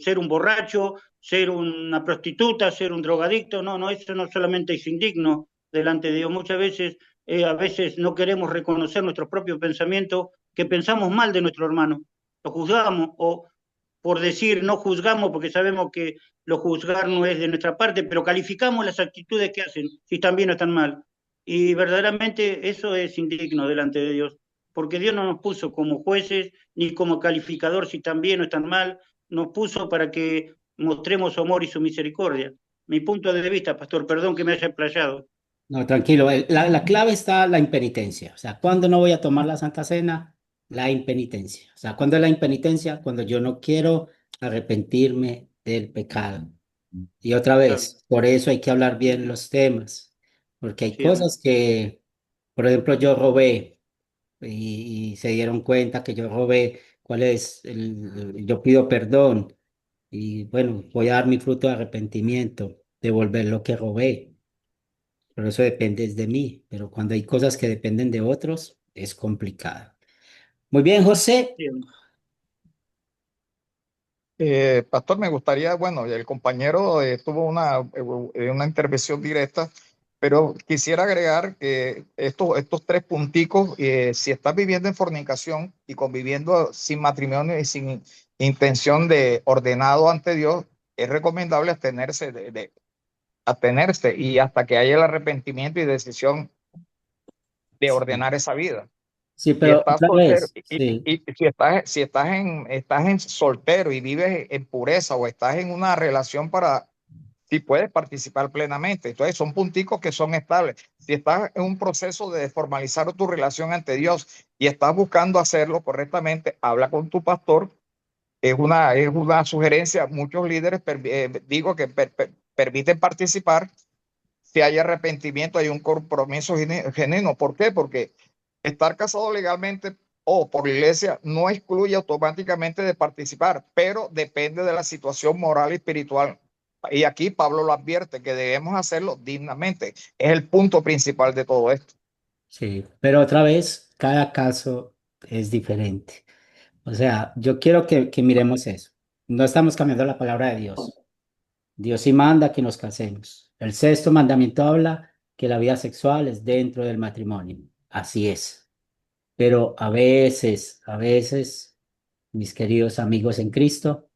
[SPEAKER 5] ser un borracho, ser una prostituta, ser un drogadicto, no, no, eso no solamente es indigno delante de Dios. Muchas veces, a veces no queremos reconocer nuestros propios pensamientos, que pensamos mal de nuestro hermano, lo juzgamos o por decir no juzgamos porque sabemos que lo juzgar no es de nuestra parte, pero calificamos las actitudes que hacen, si están bien o están mal. Y verdaderamente eso es indigno delante de Dios, porque Dios no nos puso como jueces ni como calificador si están bien o están mal, nos puso para que mostremos su amor y su misericordia. Mi punto de vista, pastor, perdón que me haya explayado.
[SPEAKER 1] No, tranquilo. La clave está la impenitencia. O sea, ¿cuándo no voy a tomar la Santa Cena? La impenitencia. O sea, ¿cuándo es la impenitencia? Cuando yo no quiero arrepentirme del pecado. Y otra
[SPEAKER 5] Claro,
[SPEAKER 1] vez, por eso hay que hablar bien los temas. Porque hay
[SPEAKER 5] siempre.
[SPEAKER 1] cosas que, por ejemplo, yo robé y se dieron cuenta que yo robé. ¿Cuál es? Yo pido perdón y bueno, voy a dar mi fruto de arrepentimiento, devolver lo que robé. Pero eso depende de mí, pero cuando hay cosas que dependen de otros, es complicado. Muy bien, José.
[SPEAKER 5] Siempre.
[SPEAKER 10] Pastor, me gustaría, bueno, el compañero tuvo una intervención directa, pero quisiera agregar que estos tres punticos, si estás viviendo en fornicación y conviviendo sin matrimonio y sin intención de ordenado ante Dios, es recomendable abstenerse y hasta que haya el arrepentimiento y decisión de
[SPEAKER 1] Sí,
[SPEAKER 10] ordenar esa vida.
[SPEAKER 1] sí,
[SPEAKER 10] Si
[SPEAKER 1] pero
[SPEAKER 10] estás
[SPEAKER 1] otra
[SPEAKER 10] soltero
[SPEAKER 1] vez, sí,
[SPEAKER 10] y si estás en soltero y vives en pureza o estás en una relación si puedes participar plenamente. Entonces son punticos que son estables. Si estás en un proceso de formalizar tu relación ante Dios y estás buscando hacerlo correctamente, habla con tu pastor. Es una sugerencia. Muchos líderes digo que permiten participar si hay arrepentimiento, hay un compromiso genuino. ¿Por qué? Porque estar casado legalmente o por la iglesia no excluye automáticamente de participar, pero depende de la situación moral y espiritual. Y aquí Pablo lo advierte, que debemos hacerlo dignamente. Es el punto principal de todo esto.
[SPEAKER 1] Sí, pero otra vez, cada caso es diferente. O sea, yo quiero que miremos eso. No estamos cambiando la palabra de Dios. Dios sí manda que nos casemos. El sexto mandamiento habla que la vida sexual es dentro del matrimonio. Así es. Pero a veces, mis queridos amigos en Cristo,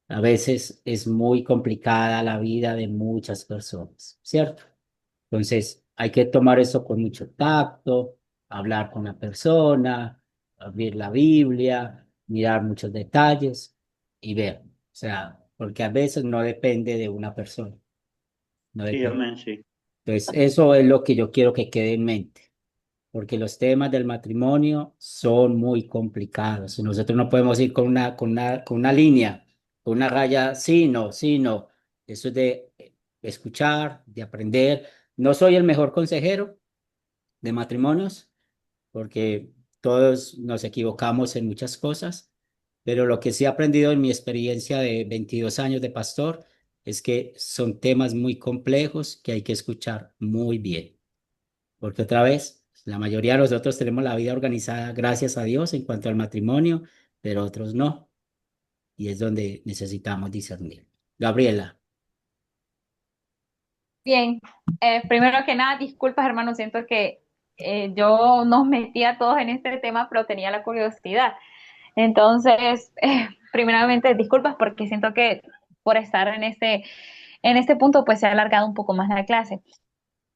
[SPEAKER 1] a veces es muy complicada la vida de muchas personas, ¿cierto? Entonces, hay que tomar eso con mucho tacto, hablar con la persona, abrir la Biblia, mirar muchos detalles y ver. O sea, porque a veces no depende de una persona, no
[SPEAKER 5] Sí,
[SPEAKER 1] depende.
[SPEAKER 5] amén, sí.
[SPEAKER 1] Entonces, eso es lo que yo quiero que quede en mente, porque los temas del matrimonio son muy complicados. Y nosotros no podemos ir con una línea, con una raya, sí, no, sí, no. Eso es de escuchar, de aprender. No soy el mejor consejero de matrimonios, porque todos nos equivocamos en muchas cosas, pero lo que sí he aprendido en mi experiencia de 22 años de pastor es que son temas muy complejos que hay que escuchar muy bien. Porque otra vez, la mayoría de nosotros tenemos la vida organizada, gracias a Dios, en cuanto al matrimonio, pero otros no. Y es donde necesitamos discernir. Gabriela,
[SPEAKER 9] Bien, primero que nada, disculpas, hermano, siento que yo nos metí a todos en este tema, pero tenía la curiosidad. Entonces, primeramente, disculpas porque siento que por estar en este punto, pues se ha alargado un poco más la clase.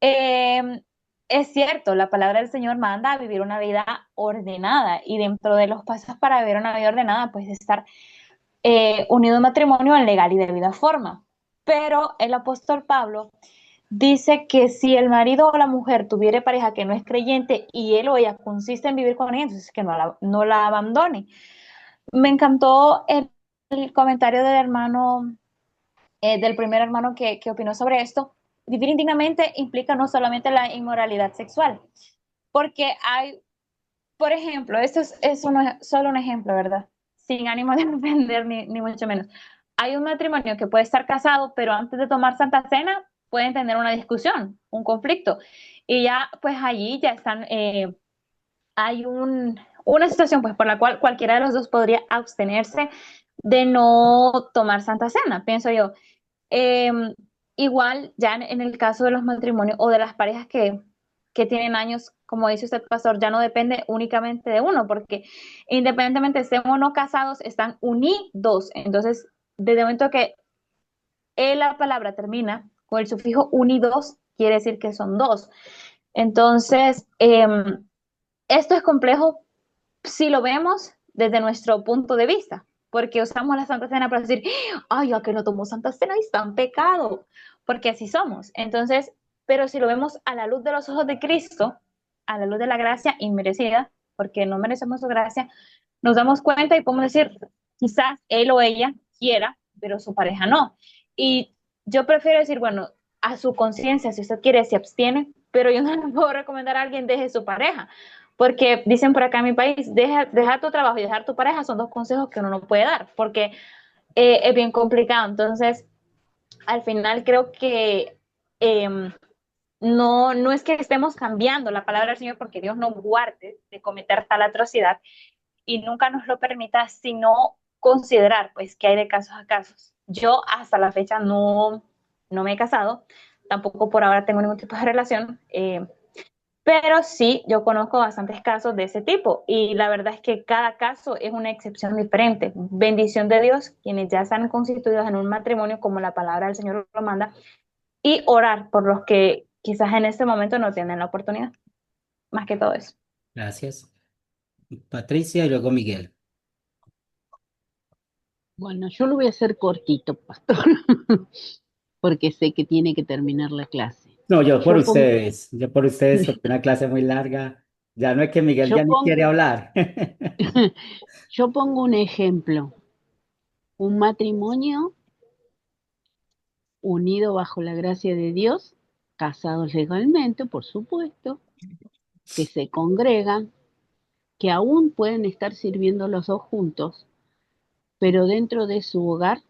[SPEAKER 9] Eh, es cierto, la palabra del Señor manda a vivir una vida ordenada y dentro de los pasos para vivir una vida ordenada, pues estar unido en matrimonio en legal y debida forma. Pero el apóstol Pablo dice que si el marido o la mujer tuviere pareja que no es creyente y él o ella consiste en vivir con ella, entonces que no la abandone. Me encantó el comentario del hermano, del primer hermano que opinó sobre esto. Vivir indignamente implica no solamente la inmoralidad sexual, porque hay, por ejemplo, solo un ejemplo, ¿verdad? Sin ánimo de ofender ni mucho menos. Hay un matrimonio que puede estar casado, pero antes de tomar Santa Cena pueden tener una discusión, un conflicto. Y ya, pues allí ya están, hay una situación pues por la cual cualquiera de los dos podría abstenerse de no tomar Santa Cena, pienso yo. Eh, igual, ya en el caso de los matrimonios o de las parejas que tienen años, como dice usted, pastor, ya no depende únicamente de uno, porque independientemente de estén o no casados, están unidos. Entonces, desde el momento que la palabra termina con el sufijo unidos, quiere decir que son dos. Entonces, esto es complejo si lo vemos desde nuestro punto de vista, porque usamos la Santa Cena para decir, ay, ya que no tomó Santa Cena y está en pecado, porque así somos. Entonces, pero si lo vemos a la luz de los ojos de Cristo, a la luz de la gracia inmerecida, porque no merecemos su gracia, nos damos cuenta y podemos decir, quizás él o ella quiera, pero su pareja no. Y yo prefiero decir, bueno, a su conciencia, si usted quiere, se abstiene, pero yo no le puedo recomendar a alguien deje su pareja, porque dicen por acá en mi país, dejar tu trabajo y dejar tu pareja son dos consejos que uno no puede dar, porque es bien complicado. Entonces, al final creo que no es que estemos cambiando la palabra del Señor porque Dios nos guarde de cometer tal atrocidad y nunca nos lo permita, sino considerar pues que hay de casos a casos. Yo hasta la fecha no me he casado, tampoco por ahora tengo ningún tipo de relación, pero sí, yo conozco bastantes casos de ese tipo y la verdad es que cada caso es una excepción diferente. Bendición de Dios, quienes ya están constituidos en un matrimonio como la palabra del Señor lo manda, y orar por los que quizás en este momento no tienen la oportunidad. Más que todo eso.
[SPEAKER 1] gracias. Patricia y luego Miguel.
[SPEAKER 4] Bueno, yo lo voy a hacer cortito, pastor, porque sé que tiene que terminar la clase.
[SPEAKER 1] No,
[SPEAKER 4] Yo
[SPEAKER 1] yo por ustedes, porque una clase muy larga. Ya no es que Miguel
[SPEAKER 4] yo
[SPEAKER 1] ya ni quiere
[SPEAKER 4] pongo,
[SPEAKER 1] hablar.
[SPEAKER 4] yo pongo un ejemplo, un matrimonio unido bajo la gracia de Dios, casados legalmente, por supuesto, que se congregan, que aún pueden estar sirviendo los dos juntos, pero dentro de su hogar,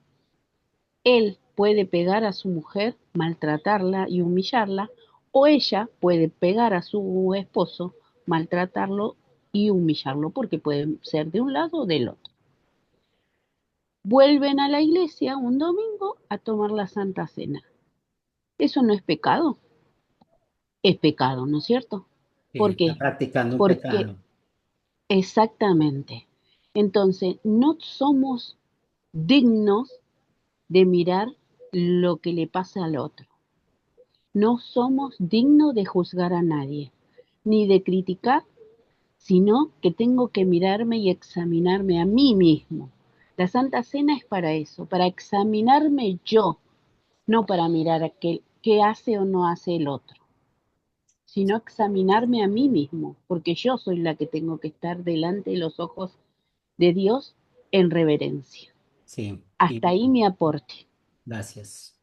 [SPEAKER 4] él puede pegar a su mujer, maltratarla y humillarla, o ella puede pegar a su esposo, maltratarlo y humillarlo, porque pueden ser de un lado o del otro. Vuelven a la iglesia un domingo a tomar la Santa Cena. ¿Eso no es pecado? Es pecado, ¿no es cierto? ¿Por
[SPEAKER 1] Está
[SPEAKER 4] qué?
[SPEAKER 1] practicando un
[SPEAKER 4] Porque
[SPEAKER 1] pecado.
[SPEAKER 4] exactamente. Entonces, no somos dignos de mirar lo que le pasa al otro. No somos dignos de juzgar a nadie, ni de criticar, sino que tengo que mirarme y examinarme a mí mismo. La Santa Cena es para eso, para examinarme yo, no para mirar a qué hace o no hace el otro, sino examinarme a mí mismo, porque yo soy la que tengo que estar delante de los ojos de Dios en reverencia.
[SPEAKER 1] Sí,
[SPEAKER 4] Hasta ahí mi aporte.
[SPEAKER 1] gracias.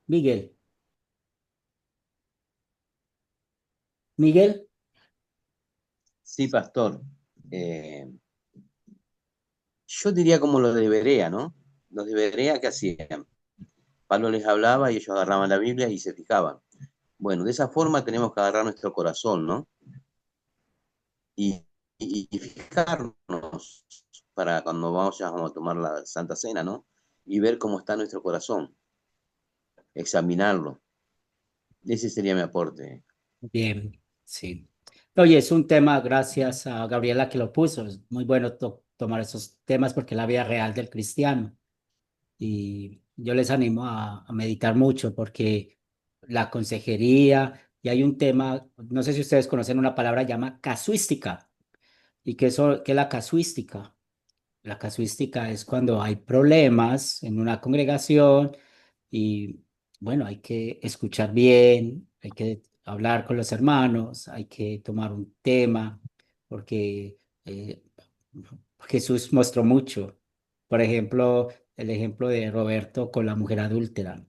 [SPEAKER 1] Miguel. Miguel.
[SPEAKER 3] Sí, pastor. Yo diría como los de Berea, ¿no? Los de Berea, ¿qué hacían? Pablo les hablaba y ellos agarraban la Biblia y se fijaban. Bueno, de esa forma tenemos que agarrar nuestro corazón, ¿no? Y, y fijarnos para cuando vamos a tomar la Santa Cena, ¿no? Y ver cómo está nuestro corazón, examinarlo. Ese sería mi aporte.
[SPEAKER 1] Bien, sí. Oye, es un tema, gracias a Gabriela que lo puso. Es muy bueno tomar esos temas porque es la vida real del cristiano. Y yo les animo a meditar mucho porque la consejería, y hay un tema, no sé si ustedes conocen una palabra llama casuística. ¿Y qué es la casuística? La casuística es cuando hay problemas en una congregación y bueno, hay que escuchar bien, hay que hablar con los hermanos, hay que tomar un tema, porque Jesús mostró mucho. Por ejemplo, el ejemplo de Roberto con la mujer adúltera,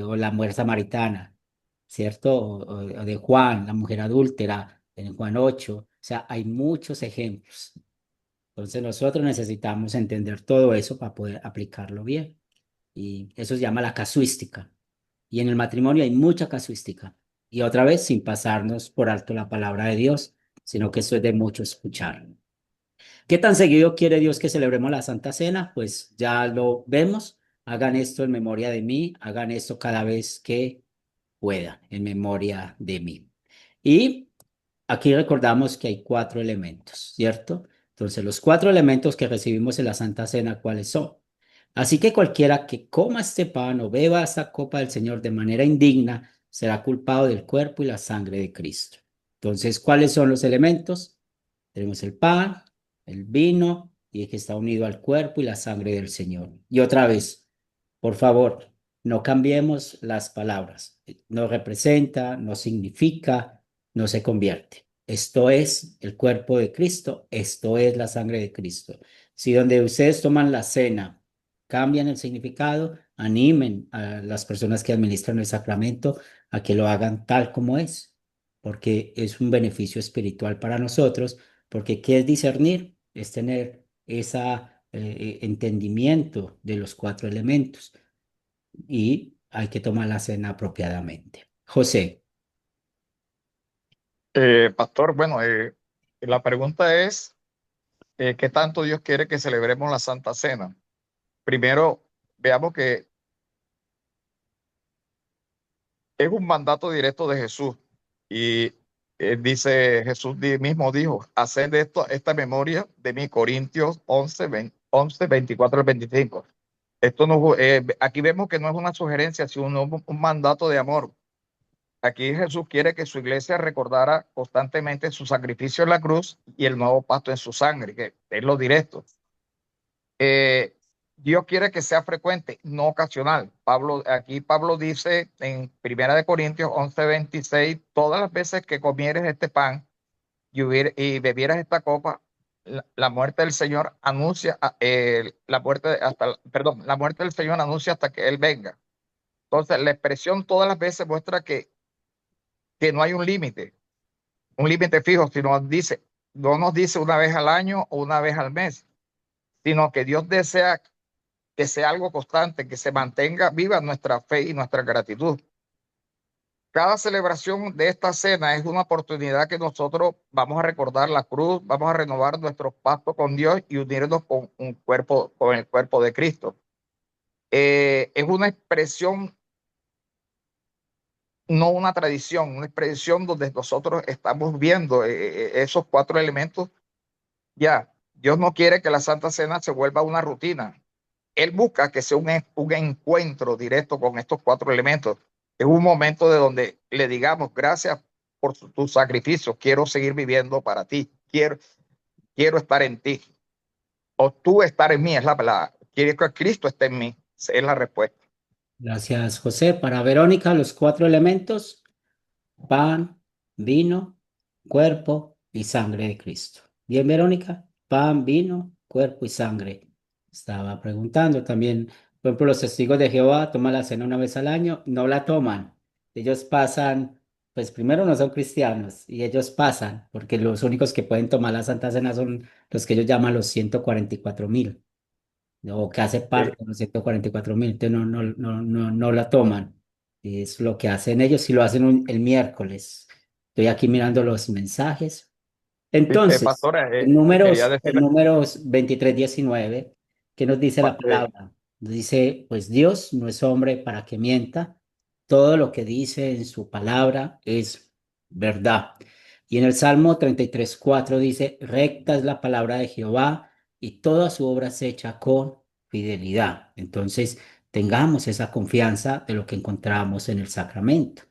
[SPEAKER 1] o la mujer samaritana, ¿cierto? O de Juan, la mujer adúltera, en Juan 8. O sea, hay muchos ejemplos. Entonces nosotros necesitamos entender todo eso para poder aplicarlo bien. Y eso se llama la casuística. Y en el matrimonio hay mucha casuística. Y otra vez, sin pasarnos por alto la palabra de Dios, sino que eso es de mucho escuchar. ¿Qué tan seguido quiere Dios que celebremos la Santa Cena? Pues ya lo vemos. Hagan esto en memoria de mí. Hagan esto cada vez que puedan, en memoria de mí. Y aquí recordamos que hay cuatro elementos, ¿cierto? Entonces, los cuatro elementos que recibimos en la Santa Cena, ¿cuáles son? Así que cualquiera que coma este pan o beba esta copa del Señor de manera indigna será culpado del cuerpo y la sangre de Cristo. Entonces, ¿cuáles son los elementos? Tenemos el pan, el vino y el que está unido al cuerpo y la sangre del Señor. Y otra vez, por favor, no cambiemos las palabras. No representa, no significa, no se convierte. Esto es el cuerpo de Cristo, esto es la sangre de Cristo. Si donde ustedes toman la cena cambian el significado, animen a las personas que administran el sacramento a que lo hagan tal como es, porque es un beneficio espiritual para nosotros, porque ¿qué es discernir? Es tener ese entendimiento de los cuatro elementos y hay que tomar la cena apropiadamente. José.
[SPEAKER 10] Pastor, bueno, la pregunta es, ¿qué tanto Dios quiere que celebremos la Santa Cena? Primero, veamos que es un mandato directo de Jesús y dice, mismo dijo, haced esto, esta memoria de mí, Corintios 11, 24 al 25. Esto no, aquí vemos que no es una sugerencia, sino un mandato de amor. Aquí Jesús quiere que su iglesia recordara constantemente su sacrificio en la cruz y el nuevo pacto en su sangre, que es lo directo. Dios quiere que sea frecuente, no ocasional. Aquí Pablo dice en 1 Corintios 11:26, todas las veces que comieres este pan y bebieras esta copa, la muerte del Señor anuncia, la muerte del Señor anuncia hasta que Él venga. Entonces, la expresión todas las veces muestra que no hay un límite fijo, sino dice, no nos dice una vez al año o una vez al mes, sino que Dios desea que sea algo constante, que se mantenga viva nuestra fe y nuestra gratitud. Cada celebración de esta cena es una oportunidad que nosotros vamos a recordar la cruz, vamos a renovar nuestro pacto con Dios y unirnos con un cuerpo, con el cuerpo de Cristo. Es una expresión, no una tradición, una expresión donde nosotros estamos viendo esos cuatro elementos. Ya, Dios no quiere que la Santa Cena se vuelva una rutina. Él busca que sea un encuentro directo con estos cuatro elementos. Es un momento de donde le digamos, gracias por tu sacrificio, quiero seguir viviendo para ti, quiero estar en ti, o tú estar en mí, es la palabra, quiero que Cristo esté en mí, es la respuesta.
[SPEAKER 1] Gracias, José. Para Verónica, los cuatro elementos: pan, vino, cuerpo y sangre de Cristo. Bien, Verónica, pan, vino, cuerpo y sangre. Estaba preguntando también, por ejemplo, los testigos de Jehová toman la cena una vez al año, no la toman. Ellos pasan, pues primero no son cristianos y ellos pasan, porque los únicos que pueden tomar la Santa Cena son los que ellos llaman los 144.000, o que hace parte de los 144.000, entonces no la toman. Es lo que hacen ellos y lo hacen el miércoles. Estoy aquí mirando los mensajes. Entonces,
[SPEAKER 10] Pastora, quería
[SPEAKER 1] En
[SPEAKER 10] decir,
[SPEAKER 1] números 23:19, ¿qué nos dice la palabra? Nos dice, pues Dios no es hombre para que mienta, todo lo que dice en su palabra es verdad. Y en el Salmo 33:4 dice, recta es la palabra de Jehová y toda su obra se hecha con fidelidad. Entonces, tengamos esa confianza de lo que encontramos en el sacramento.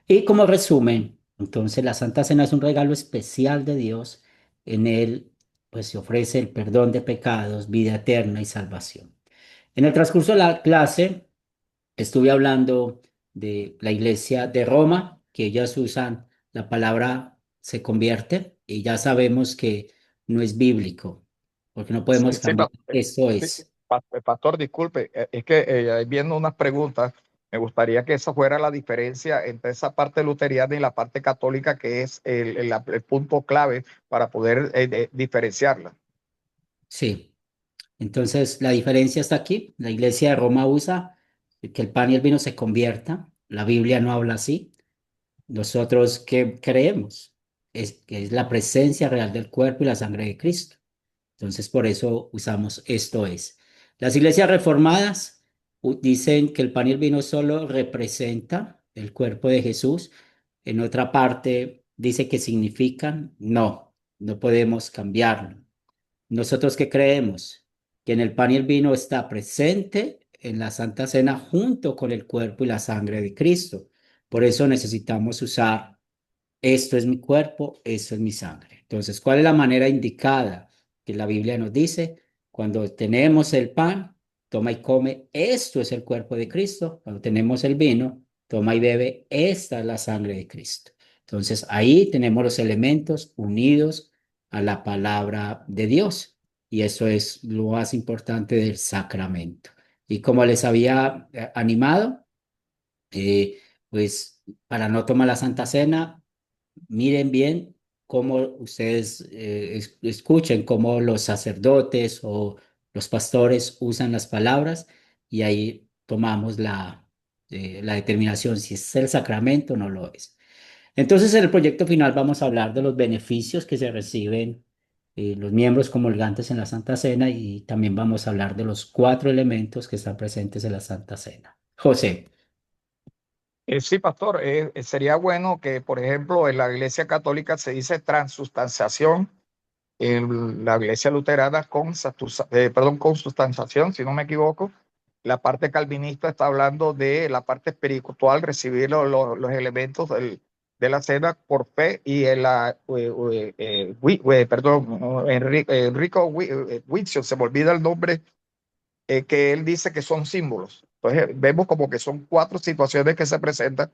[SPEAKER 1] Y como resumen, entonces la Santa Cena es un regalo especial de Dios. En él, pues se ofrece el perdón de pecados, vida eterna y salvación. En el transcurso de la clase estuve hablando de la iglesia de Roma, que ellas usan la palabra se convierte y ya sabemos que no es bíblico, porque no podemos
[SPEAKER 10] sí,
[SPEAKER 1] cambiar. Esto
[SPEAKER 10] sí,
[SPEAKER 1] es.
[SPEAKER 10] Pastor, disculpe, es que viendo unas preguntas, me gustaría que esa fuera la diferencia entre esa parte luteriana y la parte católica, que es el punto clave para poder diferenciarla.
[SPEAKER 1] Sí. Entonces, la diferencia está aquí. La iglesia de Roma usa que el pan y el vino se conviertan. La Biblia no habla así. Nosotros, ¿qué creemos? Es que es la presencia real del cuerpo y la sangre de Cristo. Entonces, por eso usamos esto es. Las iglesias reformadas dicen que el pan y el vino solo representan el cuerpo de Jesús. En otra parte dice que significan. No podemos cambiarlo. ¿Nosotros qué creemos? Que en el pan y el vino está presente en la Santa Cena junto con el cuerpo y la sangre de Cristo. Por eso necesitamos usar esto es mi cuerpo, esto es mi sangre. Entonces, ¿cuál es la manera indicada que la Biblia nos dice? Cuando tenemos el pan, toma y come, esto es el cuerpo de Cristo. Cuando tenemos el vino, toma y bebe, esta es la sangre de Cristo. Entonces, ahí tenemos los elementos unidos a la palabra de Dios. Y eso es lo más importante del sacramento. Y como les había animado, pues para no tomar la Santa Cena, miren bien cómo ustedes escuchen cómo los sacerdotes o los pastores usan las palabras y ahí tomamos la determinación si es el sacramento o no lo es. Entonces, en el proyecto final vamos a hablar de los beneficios que se reciben los miembros comulgantes en la Santa Cena y también vamos a hablar de los cuatro elementos que están presentes en la Santa Cena. José.
[SPEAKER 10] Sí, pastor, sería bueno que, por ejemplo, en la Iglesia Católica se dice transustanciación, en la Iglesia Luterana consubstanciación, si no me equivoco. La parte calvinista está hablando de la parte espiritual, recibir los elementos de la cena por fe, y en la, perdón, Enrico Huicio, se me olvida el nombre, que él dice que son símbolos. Entonces vemos como que son cuatro situaciones que se presentan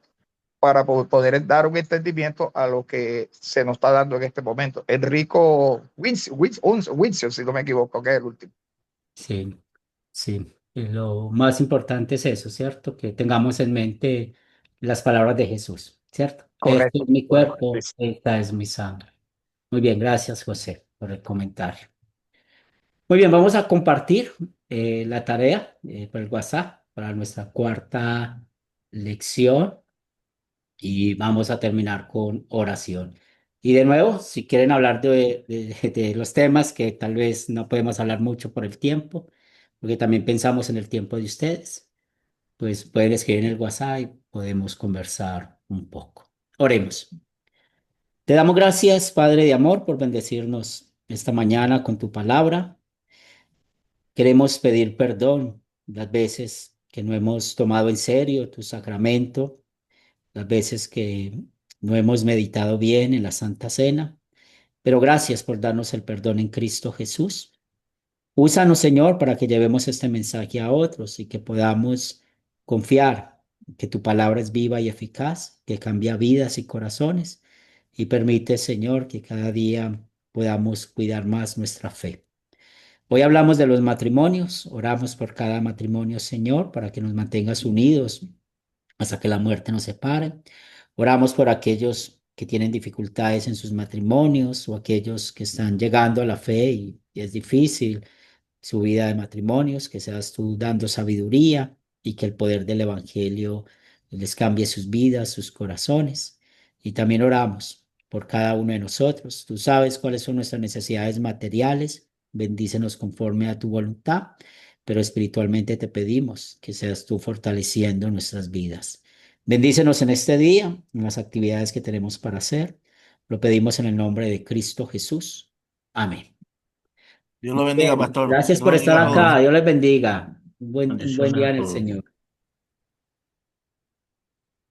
[SPEAKER 10] para poder dar un entendimiento a lo que se nos está dando en este momento. Enrico Wincio, si no me equivoco, que es el último.
[SPEAKER 1] Sí, sí. Y lo más importante es eso, ¿cierto? Que tengamos en mente las palabras de Jesús, ¿cierto? Este es
[SPEAKER 10] Correcto,
[SPEAKER 1] mi
[SPEAKER 10] correcto.
[SPEAKER 1] cuerpo, esta es mi sangre. Muy bien, gracias, José, por el comentario. Muy bien, vamos a compartir la tarea por el WhatsApp para nuestra cuarta lección y vamos a terminar con oración. Y de nuevo, si quieren hablar de los temas que tal vez no podemos hablar mucho por el tiempo, porque también pensamos en el tiempo de ustedes, pues pueden escribir en el WhatsApp y podemos conversar un poco. Oremos. Te damos gracias, Padre de amor, por bendecirnos esta mañana con tu palabra. Queremos pedir perdón las veces que no hemos tomado en serio tu sacramento, las veces que no hemos meditado bien en la Santa Cena, pero gracias por darnos el perdón en Cristo Jesús. Úsanos, Señor, para que llevemos este mensaje a otros y que podamos confiar que tu palabra es viva y eficaz, que cambia vidas y corazones y permite, Señor, que cada día podamos cuidar más nuestra fe. Hoy hablamos de los matrimonios, oramos por cada matrimonio, Señor, para que nos mantengas unidos hasta que la muerte nos separe. Oramos por aquellos que tienen dificultades en sus matrimonios o aquellos que están llegando a la fe y es difícil su vida de matrimonios, que seas tú dando sabiduría y que el poder del Evangelio les cambie sus vidas, sus corazones. Y también oramos por cada uno de nosotros. Tú sabes cuáles son nuestras necesidades materiales. Bendícenos conforme a tu voluntad, pero espiritualmente te pedimos que seas tú fortaleciendo nuestras vidas. Bendícenos en este día, en las actividades que tenemos para hacer. Lo pedimos en el nombre de Cristo Jesús. Amén.
[SPEAKER 13] Dios lo bendiga,
[SPEAKER 1] Bien,
[SPEAKER 13] pastor.
[SPEAKER 1] gracias
[SPEAKER 13] Dios lo
[SPEAKER 1] por estar
[SPEAKER 13] bendiga a
[SPEAKER 1] acá.
[SPEAKER 13] todos.
[SPEAKER 1] Dios les bendiga. Un buen
[SPEAKER 13] Bendiciones
[SPEAKER 1] día
[SPEAKER 13] a
[SPEAKER 1] en el
[SPEAKER 13] todos.
[SPEAKER 1] Señor.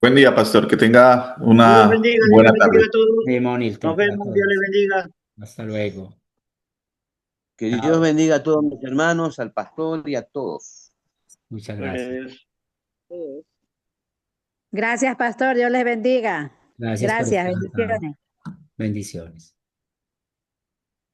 [SPEAKER 6] Buen día, pastor. Que tenga una
[SPEAKER 5] Dios
[SPEAKER 6] buena
[SPEAKER 5] les bendiga
[SPEAKER 6] tarde.
[SPEAKER 5] a todos.
[SPEAKER 1] Mismo, Nilton,
[SPEAKER 5] Nos
[SPEAKER 1] para
[SPEAKER 5] vemos, Dios les
[SPEAKER 1] todos.
[SPEAKER 5] bendiga.
[SPEAKER 1] Hasta luego.
[SPEAKER 3] Que Dios
[SPEAKER 1] Chao.
[SPEAKER 3] bendiga a todos mis hermanos, al pastor y a todos.
[SPEAKER 1] Muchas gracias.
[SPEAKER 11] Gracias, pastor. Dios les bendiga.
[SPEAKER 1] Gracias por
[SPEAKER 11] Gracias.
[SPEAKER 1] estar acá.
[SPEAKER 11] Bendiciones.
[SPEAKER 1] Bendiciones.